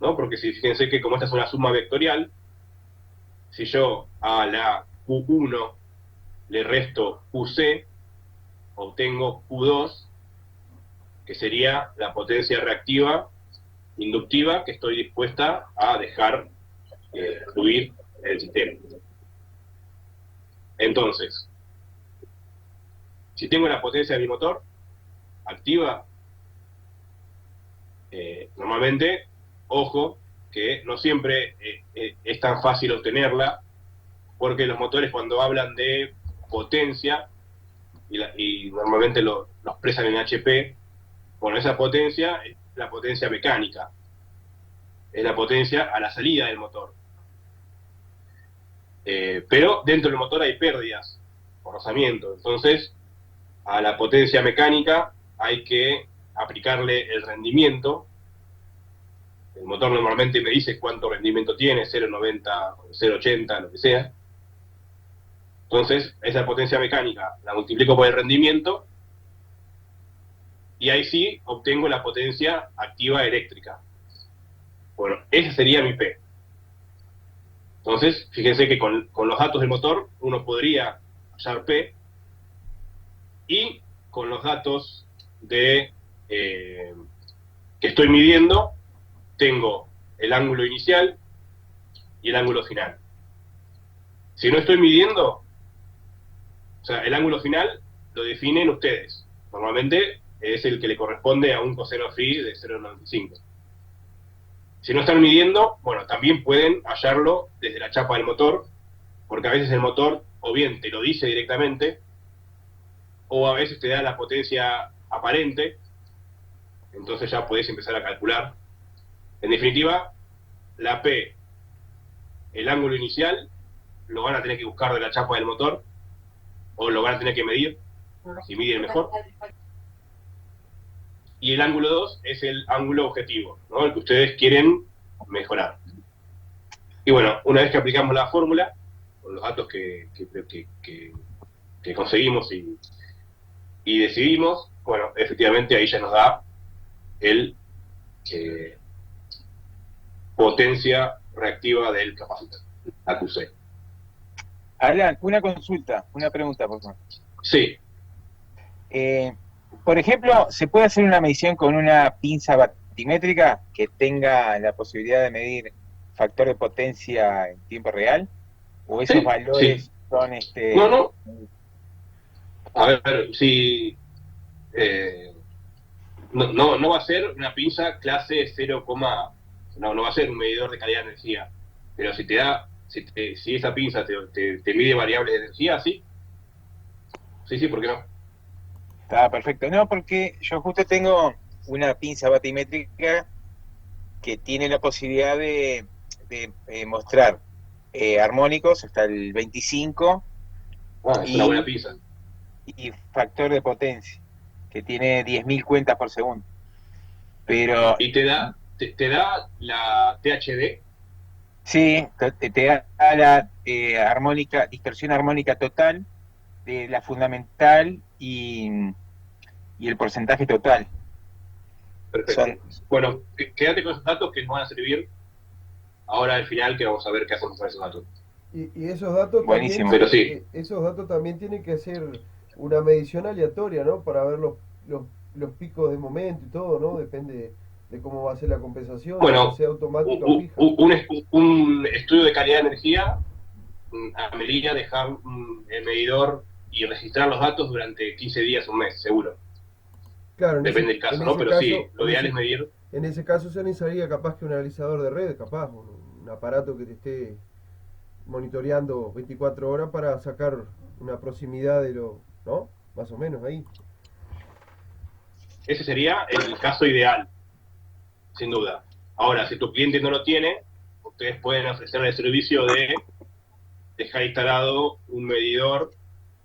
¿no? Porque fíjense que como esta es una suma vectorial, si yo a la Q1 le resto QC, obtengo Q2, que sería la potencia reactiva inductiva que estoy dispuesta a dejar fluir el sistema. Entonces, si tengo la potencia de mi motor activa, normalmente, ojo, que no siempre es tan fácil obtenerla, porque los motores cuando hablan de potencia, y normalmente los expresan en HP, bueno, esa potencia es la potencia mecánica, es la potencia a la salida del motor. Pero dentro del motor hay pérdidas por rozamiento, entonces a la potencia mecánica hay que aplicarle el rendimiento. El motor normalmente me dice cuánto rendimiento tiene, 0,90, 0,80, lo que sea. Entonces, esa potencia mecánica la multiplico por el rendimiento y ahí sí obtengo la potencia activa eléctrica. Bueno, ese sería mi P. Entonces, fíjense que con los datos del motor uno podría hallar P, y con los datos de que estoy midiendo tengo el ángulo inicial y el ángulo final. Si no estoy midiendo, o sea, el ángulo final lo definen ustedes. Normalmente es el que le corresponde a un coseno phi de 0,95. Si no están midiendo, bueno, también pueden hallarlo desde la chapa del motor, porque a veces el motor o bien te lo dice directamente, o a veces te da la potencia aparente, entonces ya podés empezar a calcular. En definitiva, la P, el ángulo inicial, lo van a tener que buscar de la chapa del motor, o lo van a tener que medir, si miden mejor. Y el ángulo 2 es el ángulo objetivo, ¿no? El que ustedes quieren mejorar. Y bueno, una vez que aplicamos la fórmula, con los datos que conseguimos y decidimos, bueno, efectivamente ahí ya nos da el potencia reactiva del capacitor, AQC. Alan, una consulta, una pregunta, por favor. Sí. Por ejemplo, ¿se puede hacer una medición con una pinza batimétrica que tenga la posibilidad de medir factor de potencia en tiempo real? ¿O esos valores son No. A ver, si no va a ser una pinza clase 0, no va a ser un medidor de calidad de energía, pero si te da, si esa pinza te mide variables de energía, sí, ¿por qué no? Está perfecto. No, porque yo justo tengo una pinza batimétrica que tiene la posibilidad de mostrar armónicos hasta el 25. Es una buena pinza. Y factor de potencia, que tiene 10.000 cuentas por segundo. Pero... ¿Y te da la THD? Sí, te da la distorsión armónica total, de la fundamental y el porcentaje total. Perfecto. Bueno, quédate con esos datos que nos van a servir ahora al final, que vamos a ver qué hacemos con esos datos. Y esos datos buenísimo. también, pero sí, esos datos también tienen que hacer una medición aleatoria, ¿no? Para ver los picos de momento y todo, ¿no? Depende de cómo va a ser la compensación, bueno, sea automática o fija. un estudio de calidad de energía amerita dejar el medidor y registrar los datos durante 15 días, un mes, seguro. Claro, depende del caso, ¿no? Pero sí, lo ideal es medir. En ese caso se necesitaría capaz que un analizador de red, capaz, un aparato que te esté monitoreando 24 horas para sacar una proximidad de lo, ¿no? Más o menos ahí. Ese sería el caso ideal, sin duda. Ahora, si tu cliente no lo tiene, ustedes pueden ofrecer el servicio de dejar instalado un medidor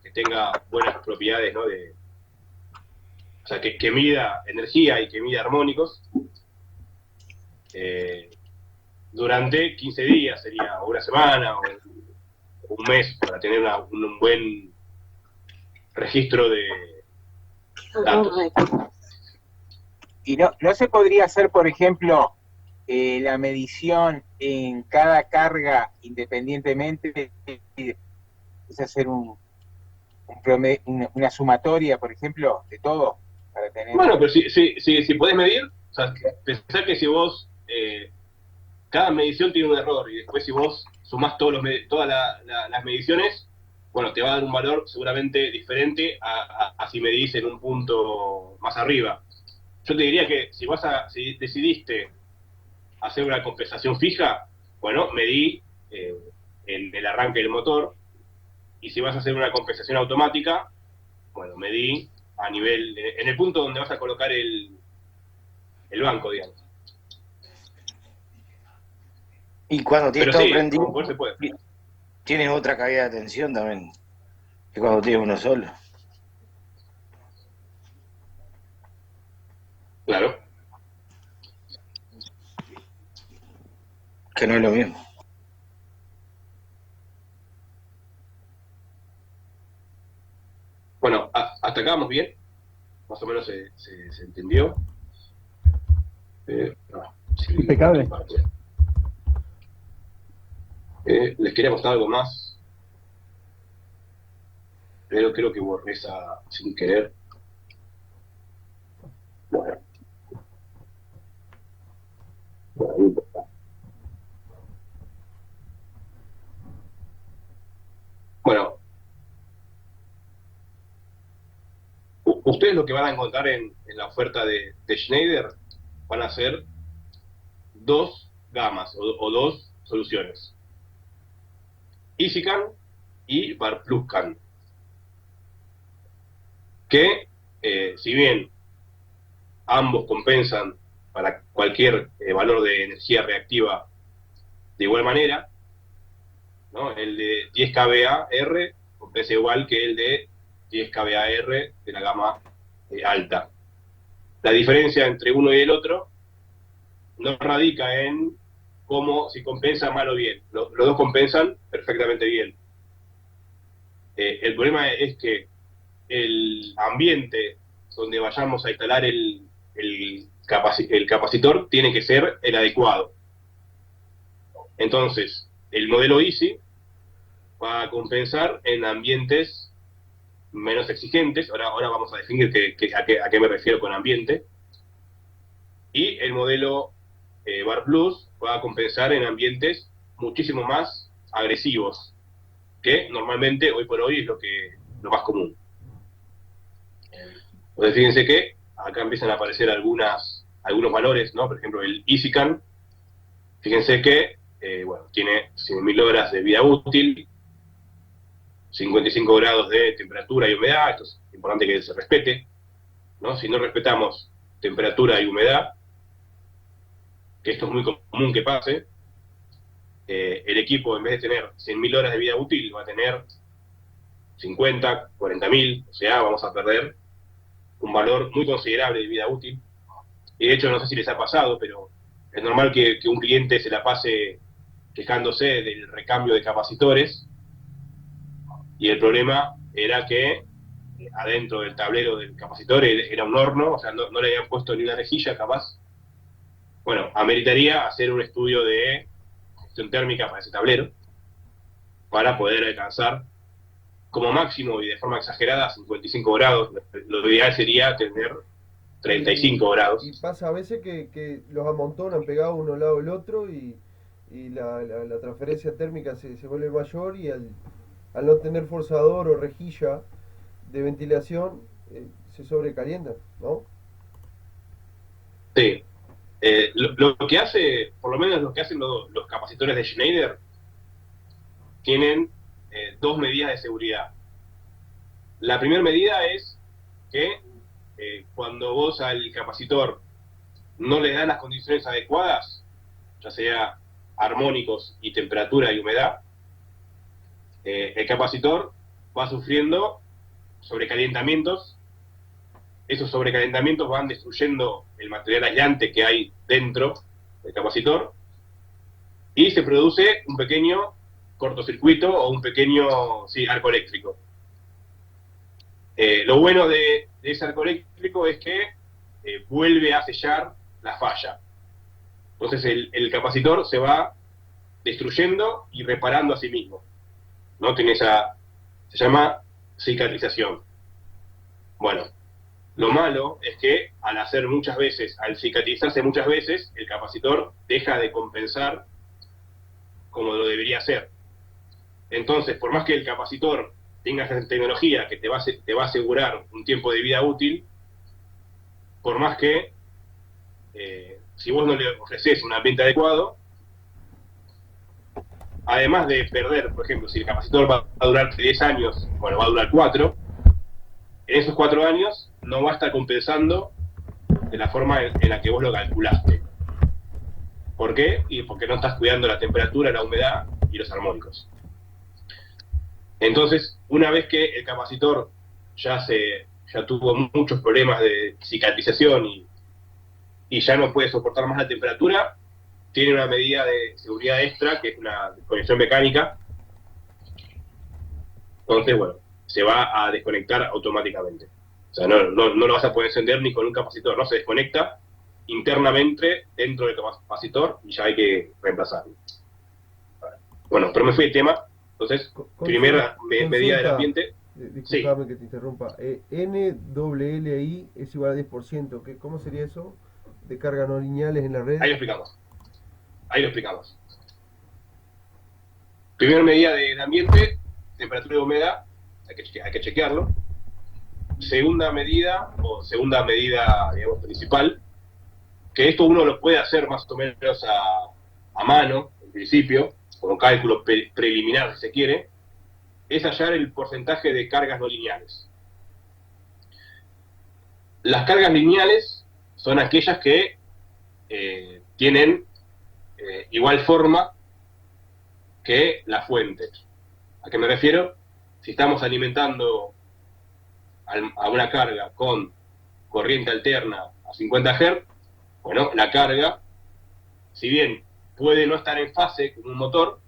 que tenga buenas propiedades, ¿no? O sea, que mida energía y que mida armónicos durante 15 días, sería o una semana o un mes, para tener un buen registro de datos. ¿Y no se podría hacer, por ejemplo, la medición en cada carga independientemente? Es hacer una sumatoria, por ejemplo, de todo, para tener... Bueno, pero si podés medir, o sea, pensá que si vos, cada medición tiene un error, y después si vos sumás todas las mediciones, bueno, te va a dar un valor seguramente diferente a si medís en un punto más arriba. Yo te diría que si decidiste hacer una compensación fija, bueno, medí en el arranque del motor, y si vas a hacer una compensación automática, bueno, medí a nivel, en el punto donde vas a colocar el banco, digamos. Y cuando tienes Pero todo sí, prendido, como poder se puede. tienes otra caída de tensión también, que cuando tienes uno solo. Claro. Que no es lo mismo. Bueno, hasta acá vamos bien. Más o menos se entendió. Sí, Impecable. Les quería mostrar algo más, pero creo que borré esa sin querer. Bueno. Bueno, ustedes lo que van a encontrar en la oferta de Schneider van a ser dos gamas o dos soluciones: EasyCAN y VarPlusCAN, que si bien ambos compensan para cualquier valor de energía reactiva de igual manera, ¿no? El de 10 kVAR compensa igual que el de 10 kVAR de la gama alta. La diferencia entre uno y el otro no radica en si compensa mal o bien. Los dos compensan perfectamente bien. El problema es que el ambiente donde vayamos a instalar el capacitor tiene que ser el adecuado. Entonces, el modelo Easy va a compensar en ambientes menos exigentes. Ahora vamos a definir a qué me refiero con ambiente. Y el modelo VAR Plus va a compensar en ambientes muchísimo más agresivos, que normalmente hoy por hoy es lo más común. Entonces fíjense que acá empiezan a aparecer algunos valores, ¿no? Por ejemplo, el EasyCAN, fíjense que tiene 100.000 horas de vida útil, 55 grados de temperatura y humedad. Esto es importante que se respete, ¿no? Si no respetamos temperatura y humedad, que esto es muy común que pase, el equipo, en vez de tener 100.000 horas de vida útil, va a tener 50, 40.000, o sea, vamos a perder un valor muy considerable de vida útil. Y de hecho, no sé si les ha pasado, pero es normal que un cliente se la pase quejándose del recambio de capacitores, y el problema era que adentro del tablero del capacitor era un horno, o sea, no le habían puesto ni una rejilla capaz. Bueno, ameritaría hacer un estudio de gestión térmica para ese tablero, para poder alcanzar como máximo y de forma exagerada 55 grados. Lo ideal sería tener 35 grados. Y pasa a veces que los amontonan pegados uno al lado del otro y la transferencia térmica se vuelve mayor, y al no tener forzador o rejilla de ventilación se sobrecalienta, ¿no? Sí. Lo que hace, por lo menos lo que hacen los capacitores de Schneider, tienen dos medidas de seguridad. La primera medida es que cuando vos al capacitor no le das las condiciones adecuadas, ya sea armónicos y temperatura y humedad, el capacitor va sufriendo sobrecalentamientos. Esos sobrecalentamientos van destruyendo el material aislante que hay dentro del capacitor y se produce un pequeño cortocircuito o un pequeño arco eléctrico. Lo bueno de ese arco eléctrico es que vuelve a sellar la falla. Entonces el capacitor se va destruyendo y reparando a sí mismo, ¿no? Tiene se llama cicatrización. Bueno, lo malo es que al cicatrizarse muchas veces, el capacitor deja de compensar como lo debería hacer. Entonces, por más que el capacitor tenga esa tecnología que te va a asegurar un tiempo de vida útil, por más que si vos no le ofreces un ambiente adecuado, además de perder, por ejemplo, si el capacitor va a durar 10 años, bueno, va a durar 4, en esos 4 años no va a estar compensando de la forma en la que vos lo calculaste. ¿Por qué? Y porque no estás cuidando la temperatura, la humedad y los armónicos. Entonces, una vez que el capacitor ya tuvo muchos problemas de cicatrización y ya no puede soportar más la temperatura, tiene una medida de seguridad extra, que es una desconexión mecánica. Entonces, bueno, se va a desconectar automáticamente. O sea, no lo vas a poder encender ni con un capacitor, no se desconecta internamente dentro del capacitor y ya hay que reemplazarlo. Bueno, pero me fui del tema. Entonces, primera medida del ambiente. Disculpame que te interrumpa. NWLI es igual a 10%. ¿Cómo sería eso? De cargas no lineales en la red. Ahí lo explicamos. Primera medida del ambiente, temperatura y humedad, hay que chequearlo. Segunda medida, digamos, principal, que esto uno lo puede hacer más o menos a mano, en principio, como cálculo preliminar si se quiere, es hallar el porcentaje de cargas no lineales. Las cargas lineales son aquellas que tienen igual forma que la fuente. ¿A qué me refiero? Si estamos alimentando a una carga con corriente alterna a 50 Hz, bueno, la carga, si bien puede no estar en fase con un motor,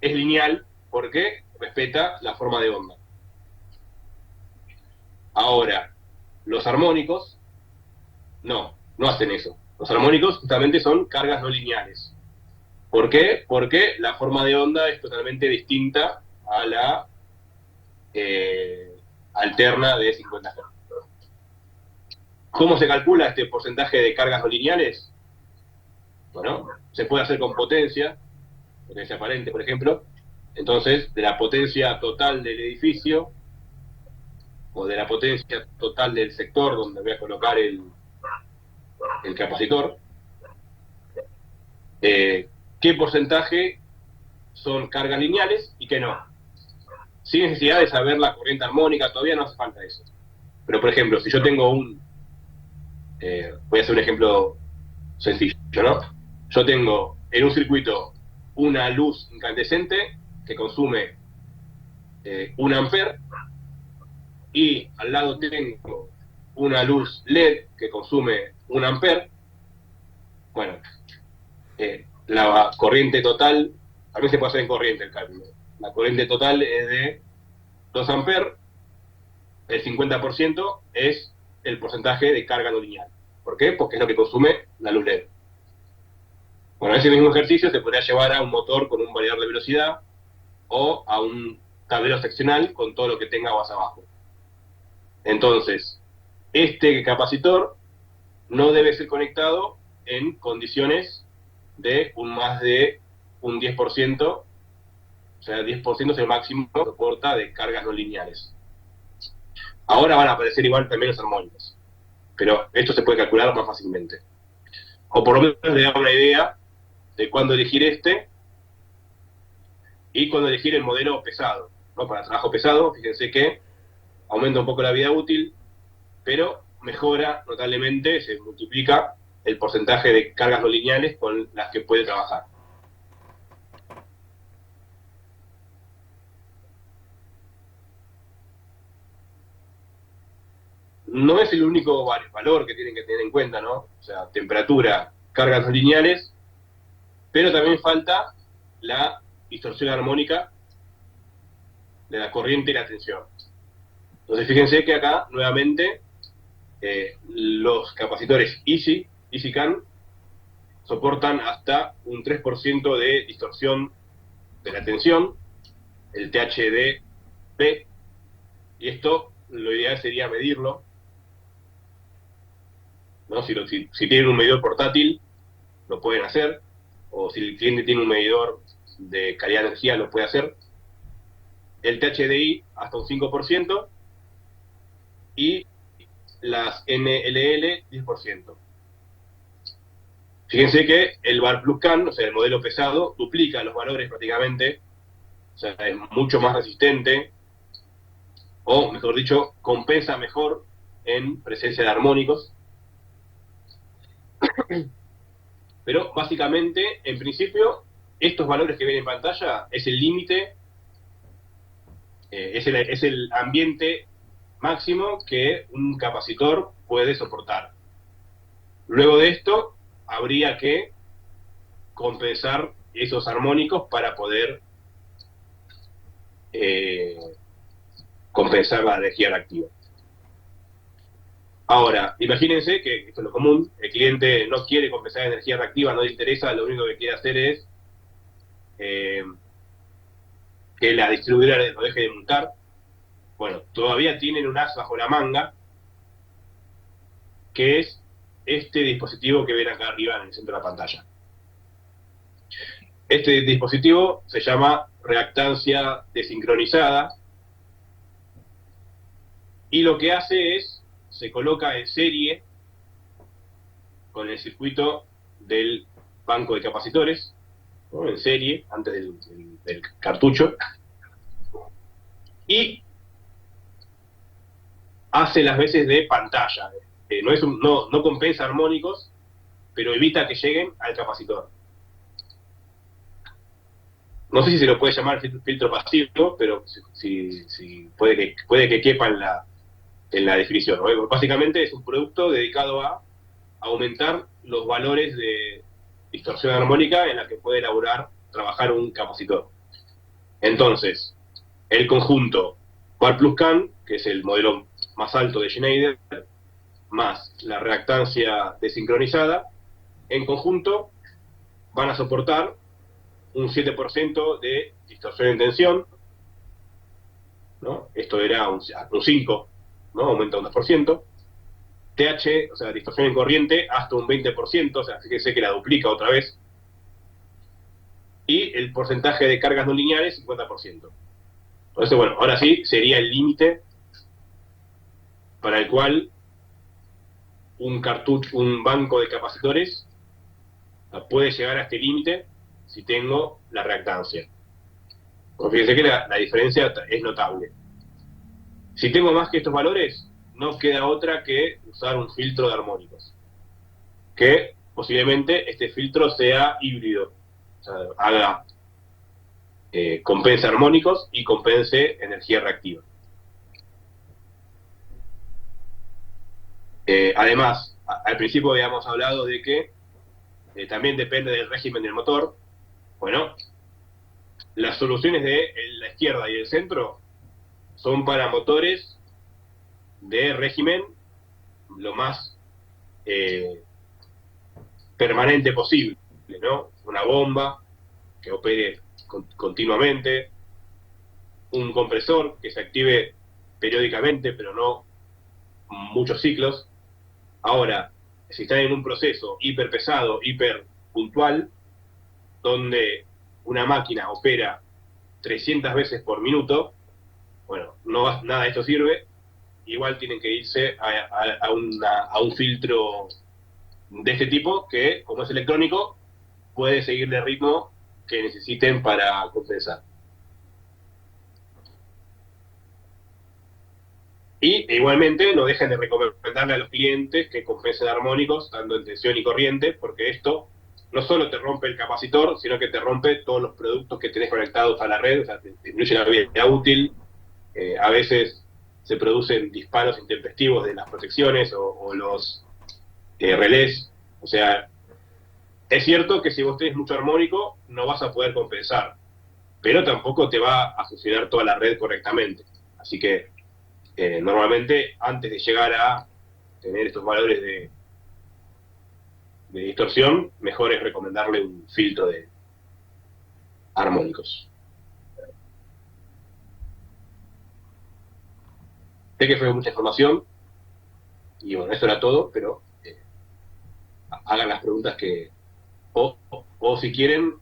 es lineal porque respeta la forma de onda. Ahora, los armónicos no hacen eso. Los armónicos justamente son cargas no lineales. ¿Por qué? Porque la forma de onda es totalmente distinta a la alterna de 50 Hz. ¿Cómo se calcula este porcentaje de cargas no lineales? Bueno, se puede hacer con potencia aparente, por ejemplo. Entonces, de la potencia total del edificio o de la potencia total del sector donde voy a colocar el capacitor, qué porcentaje son cargas lineales y qué no. Sin necesidad de saber la corriente armónica, todavía no hace falta eso. Pero, por ejemplo, si yo tengo voy a hacer un ejemplo sencillo, ¿no? Yo tengo en un circuito una luz incandescente que consume 1 ampere y al lado tengo una luz LED que consume 1 ampere. Bueno, la corriente total, también se puede hacer en corriente el cálculo. La corriente total es de 2 amperes, el 50% es el porcentaje de carga no lineal. ¿Por qué? Porque es lo que consume la luz LED. Bueno, ese mismo ejercicio se podría llevar a un motor con un variador de velocidad o a un tablero seccional con todo lo que tenga más abajo. Entonces, este capacitor no debe ser conectado en condiciones de más de un 10%, o sea, 10% es el máximo que soporta de cargas no lineales. Ahora van a aparecer igual también los armónicos, pero esto se puede calcular más fácilmente. O por lo menos le da una idea de cuándo elegir este y cuando elegir el modelo pesado, ¿no? Para trabajo pesado, fíjense que aumenta un poco la vida útil, pero mejora notablemente, se multiplica el porcentaje de cargas no lineales con las que puede trabajar. No es el único valor que tienen que tener en cuenta, ¿no? O sea, temperatura, cargas no lineales, pero también falta la distorsión armónica de la corriente y la tensión. Entonces fíjense que acá, nuevamente, los capacitores EasyCAN, soportan hasta un 3% de distorsión de la tensión, el THDP, y esto lo ideal sería medirlo, ¿no? Si tienen un medidor portátil, lo pueden hacer, o si el cliente tiene un medidor de calidad de energía, lo puede hacer. El THDI hasta un 5%, y las NLL 10%. Fíjense que el VAR Plus CAN, o sea, el modelo pesado, duplica los valores prácticamente, o sea, es mucho más resistente, o mejor dicho, compensa mejor en presencia de armónicos. Pero básicamente, en principio, estos valores que ven en pantalla es el límite, es el ambiente máximo que un capacitor puede soportar. Luego de esto, habría que compensar esos armónicos para poder compensar la energía reactiva. Ahora, imagínense que esto es lo común, el cliente no quiere compensar energía reactiva, no le interesa, lo único que quiere hacer es que la distribuidora lo deje de montar. Bueno, todavía tienen un as bajo la manga, que es este dispositivo que ven acá arriba en el centro de la pantalla. Este dispositivo se llama reactancia desincronizada, y lo que hace es, se coloca en serie con el circuito del banco de capacitores, ¿no? En serie, antes del cartucho, y hace las veces de pantalla. No compensa armónicos, pero evita que lleguen al capacitor. No sé si se lo puede llamar filtro pasivo, pero si puede que quepa en la definición, ¿no? Básicamente es un producto dedicado a aumentar los valores de distorsión armónica en la que puede trabajar un capacitor. Entonces, el conjunto VAR Plus CAN, que es el modelo más alto de Schneider, más la reactancia desincronizada, en conjunto van a soportar un 7% de distorsión en tensión, ¿no? Esto era un 5%, ¿no? Aumenta un 2%. TH, o sea, distorsión en corriente, hasta un 20%, o sea, fíjense que la duplica otra vez. Y el porcentaje de cargas no lineales, 50%. Entonces, bueno, ahora sí, sería el límite para el cual un banco de capacitores puede llegar a este límite si tengo la reactancia. Pues fíjense que la diferencia es notable. Si tengo más que estos valores, no queda otra que usar un filtro de armónicos, que posiblemente este filtro sea híbrido, o sea, compense armónicos y compense energía reactiva. Además, al principio habíamos hablado de que también depende del régimen del motor. Bueno, las soluciones de la izquierda y el centro son para motores de régimen lo más permanente posible, ¿no? Una bomba que opere continuamente, un compresor que se active periódicamente, pero no muchos ciclos. Ahora, si están en un proceso hiper pesado, hiper puntual, donde una máquina opera 300 veces por minuto, bueno, nada de esto sirve. Igual tienen que irse a un filtro de este tipo que, como es electrónico, puede seguirle el ritmo que necesiten para compensar. Y igualmente no dejen de recomendarle a los clientes que compensen armónicos, tanto en tensión y corriente, porque esto no solo te rompe el capacitor, sino que te rompe todos los productos que tenés conectados a la red, o sea, te disminuye la vida útil. A veces se producen disparos intempestivos de las protecciones o los relés. O sea, es cierto que si vos tenés mucho armónico, no vas a poder compensar, pero tampoco te va a funcionar toda la red correctamente. Así que normalmente, antes de llegar a tener estos valores de distorsión, mejor es recomendarle un filtro de armónicos. Sé que fue mucha información, y bueno, eso era todo, pero hagan las preguntas que, o si quieren,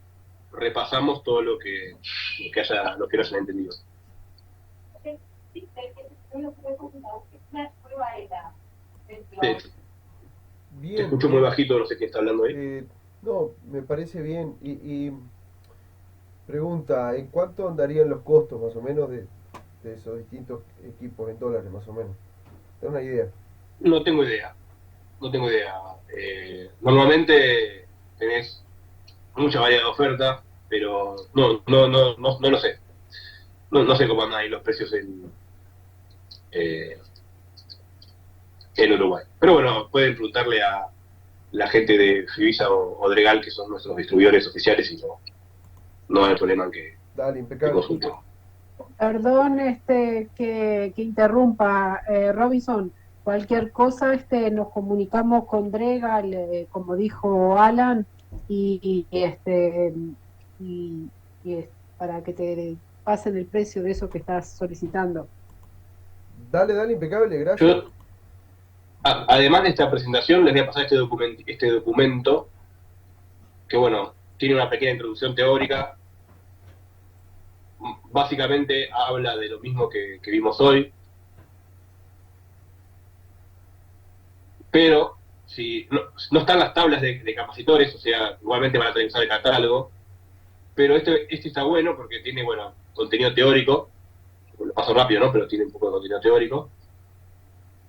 repasamos todo lo que no hayan entendido. Bien, Te escucho muy bajito, no sé quién está hablando ahí. No, me parece bien. Y pregunta, ¿en cuánto andarían los costos más o menos de esos distintos equipos en dólares más o menos? ¿Tienes una idea? No tengo idea. Normalmente tenés mucha variedad de ofertas, pero no lo sé. No sé cómo andan ahí los precios en Uruguay. Pero bueno, pueden preguntarle a la gente de Fibisa o Dregal, que son nuestros distribuidores oficiales, y no hay problema en que Dale, impecable. consulten. Perdón que interrumpa, Robinson. Cualquier cosa nos comunicamos con Dregal, como dijo Alan, y para que te pasen el precio de eso que estás solicitando. Dale, impecable, gracias. Además de esta presentación, les voy a pasar este documento, que bueno, tiene una pequeña introducción teórica. Básicamente habla de lo mismo que vimos hoy, pero si no están las tablas de capacitores, o sea, igualmente van a tener que usar el catálogo, pero este está bueno porque tiene, bueno, contenido teórico, lo paso rápido, ¿no? Pero tiene un poco de contenido teórico,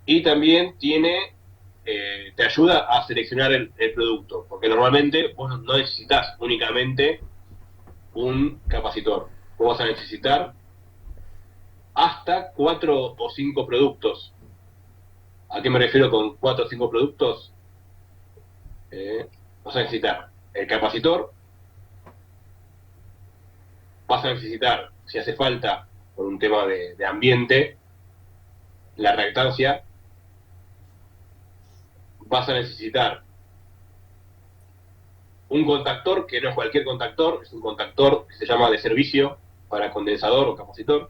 y también te ayuda a seleccionar el producto, porque normalmente vos no necesitas únicamente un capacitor, vos vas a necesitar hasta 4 o 5 productos. ¿A qué me refiero con 4 o 5 productos? Vas a necesitar el capacitor, vas a necesitar, si hace falta, por un tema de ambiente, la reactancia, vas a necesitar un contactor, que no es cualquier contactor, es un contactor que se llama de servicio para condensador o capacitor.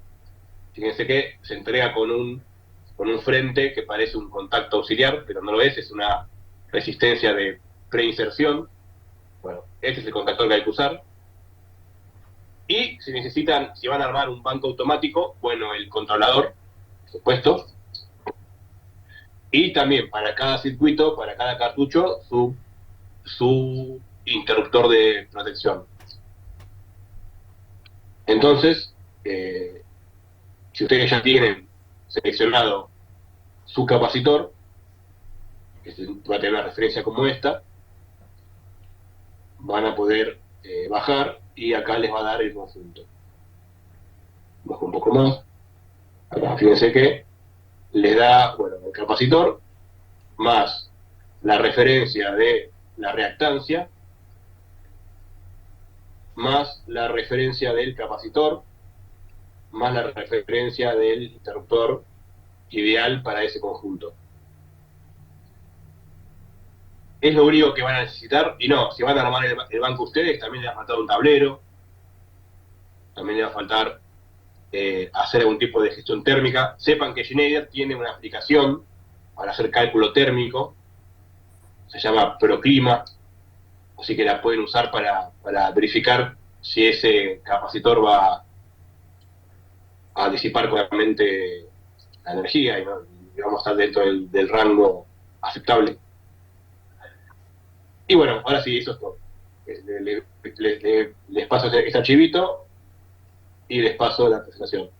Fíjense que se entrega con un frente que parece un contacto auxiliar, pero no lo es una resistencia de preinserción. Bueno, este es el contactor que hay que usar. Y si van a armar un banco automático, bueno, el controlador, por supuesto. Y también para cada circuito, para cada cartucho, su interruptor de protección. Entonces, si ustedes ya tienen seleccionado su capacitor, que va a tener una referencia como esta, van a poder bajar, y acá les va a dar el conjunto. Bajo un poco más. Acá, fíjense que les da, bueno, el capacitor más la referencia de la reactancia más la referencia del capacitor más la referencia del interruptor ideal para ese conjunto. Es lo único que van a necesitar. Y no, si van a armar el banco ustedes, también les va a faltar un tablero, también les va a faltar hacer algún tipo de gestión térmica. Sepan que Schneider tiene una aplicación para hacer cálculo térmico, se llama Proclima, así que la pueden usar para verificar si ese capacitor va a disipar correctamente la energía y vamos a estar dentro del rango aceptable. Y bueno, ahora sí, eso es todo. Les paso este archivito y les paso la presentación.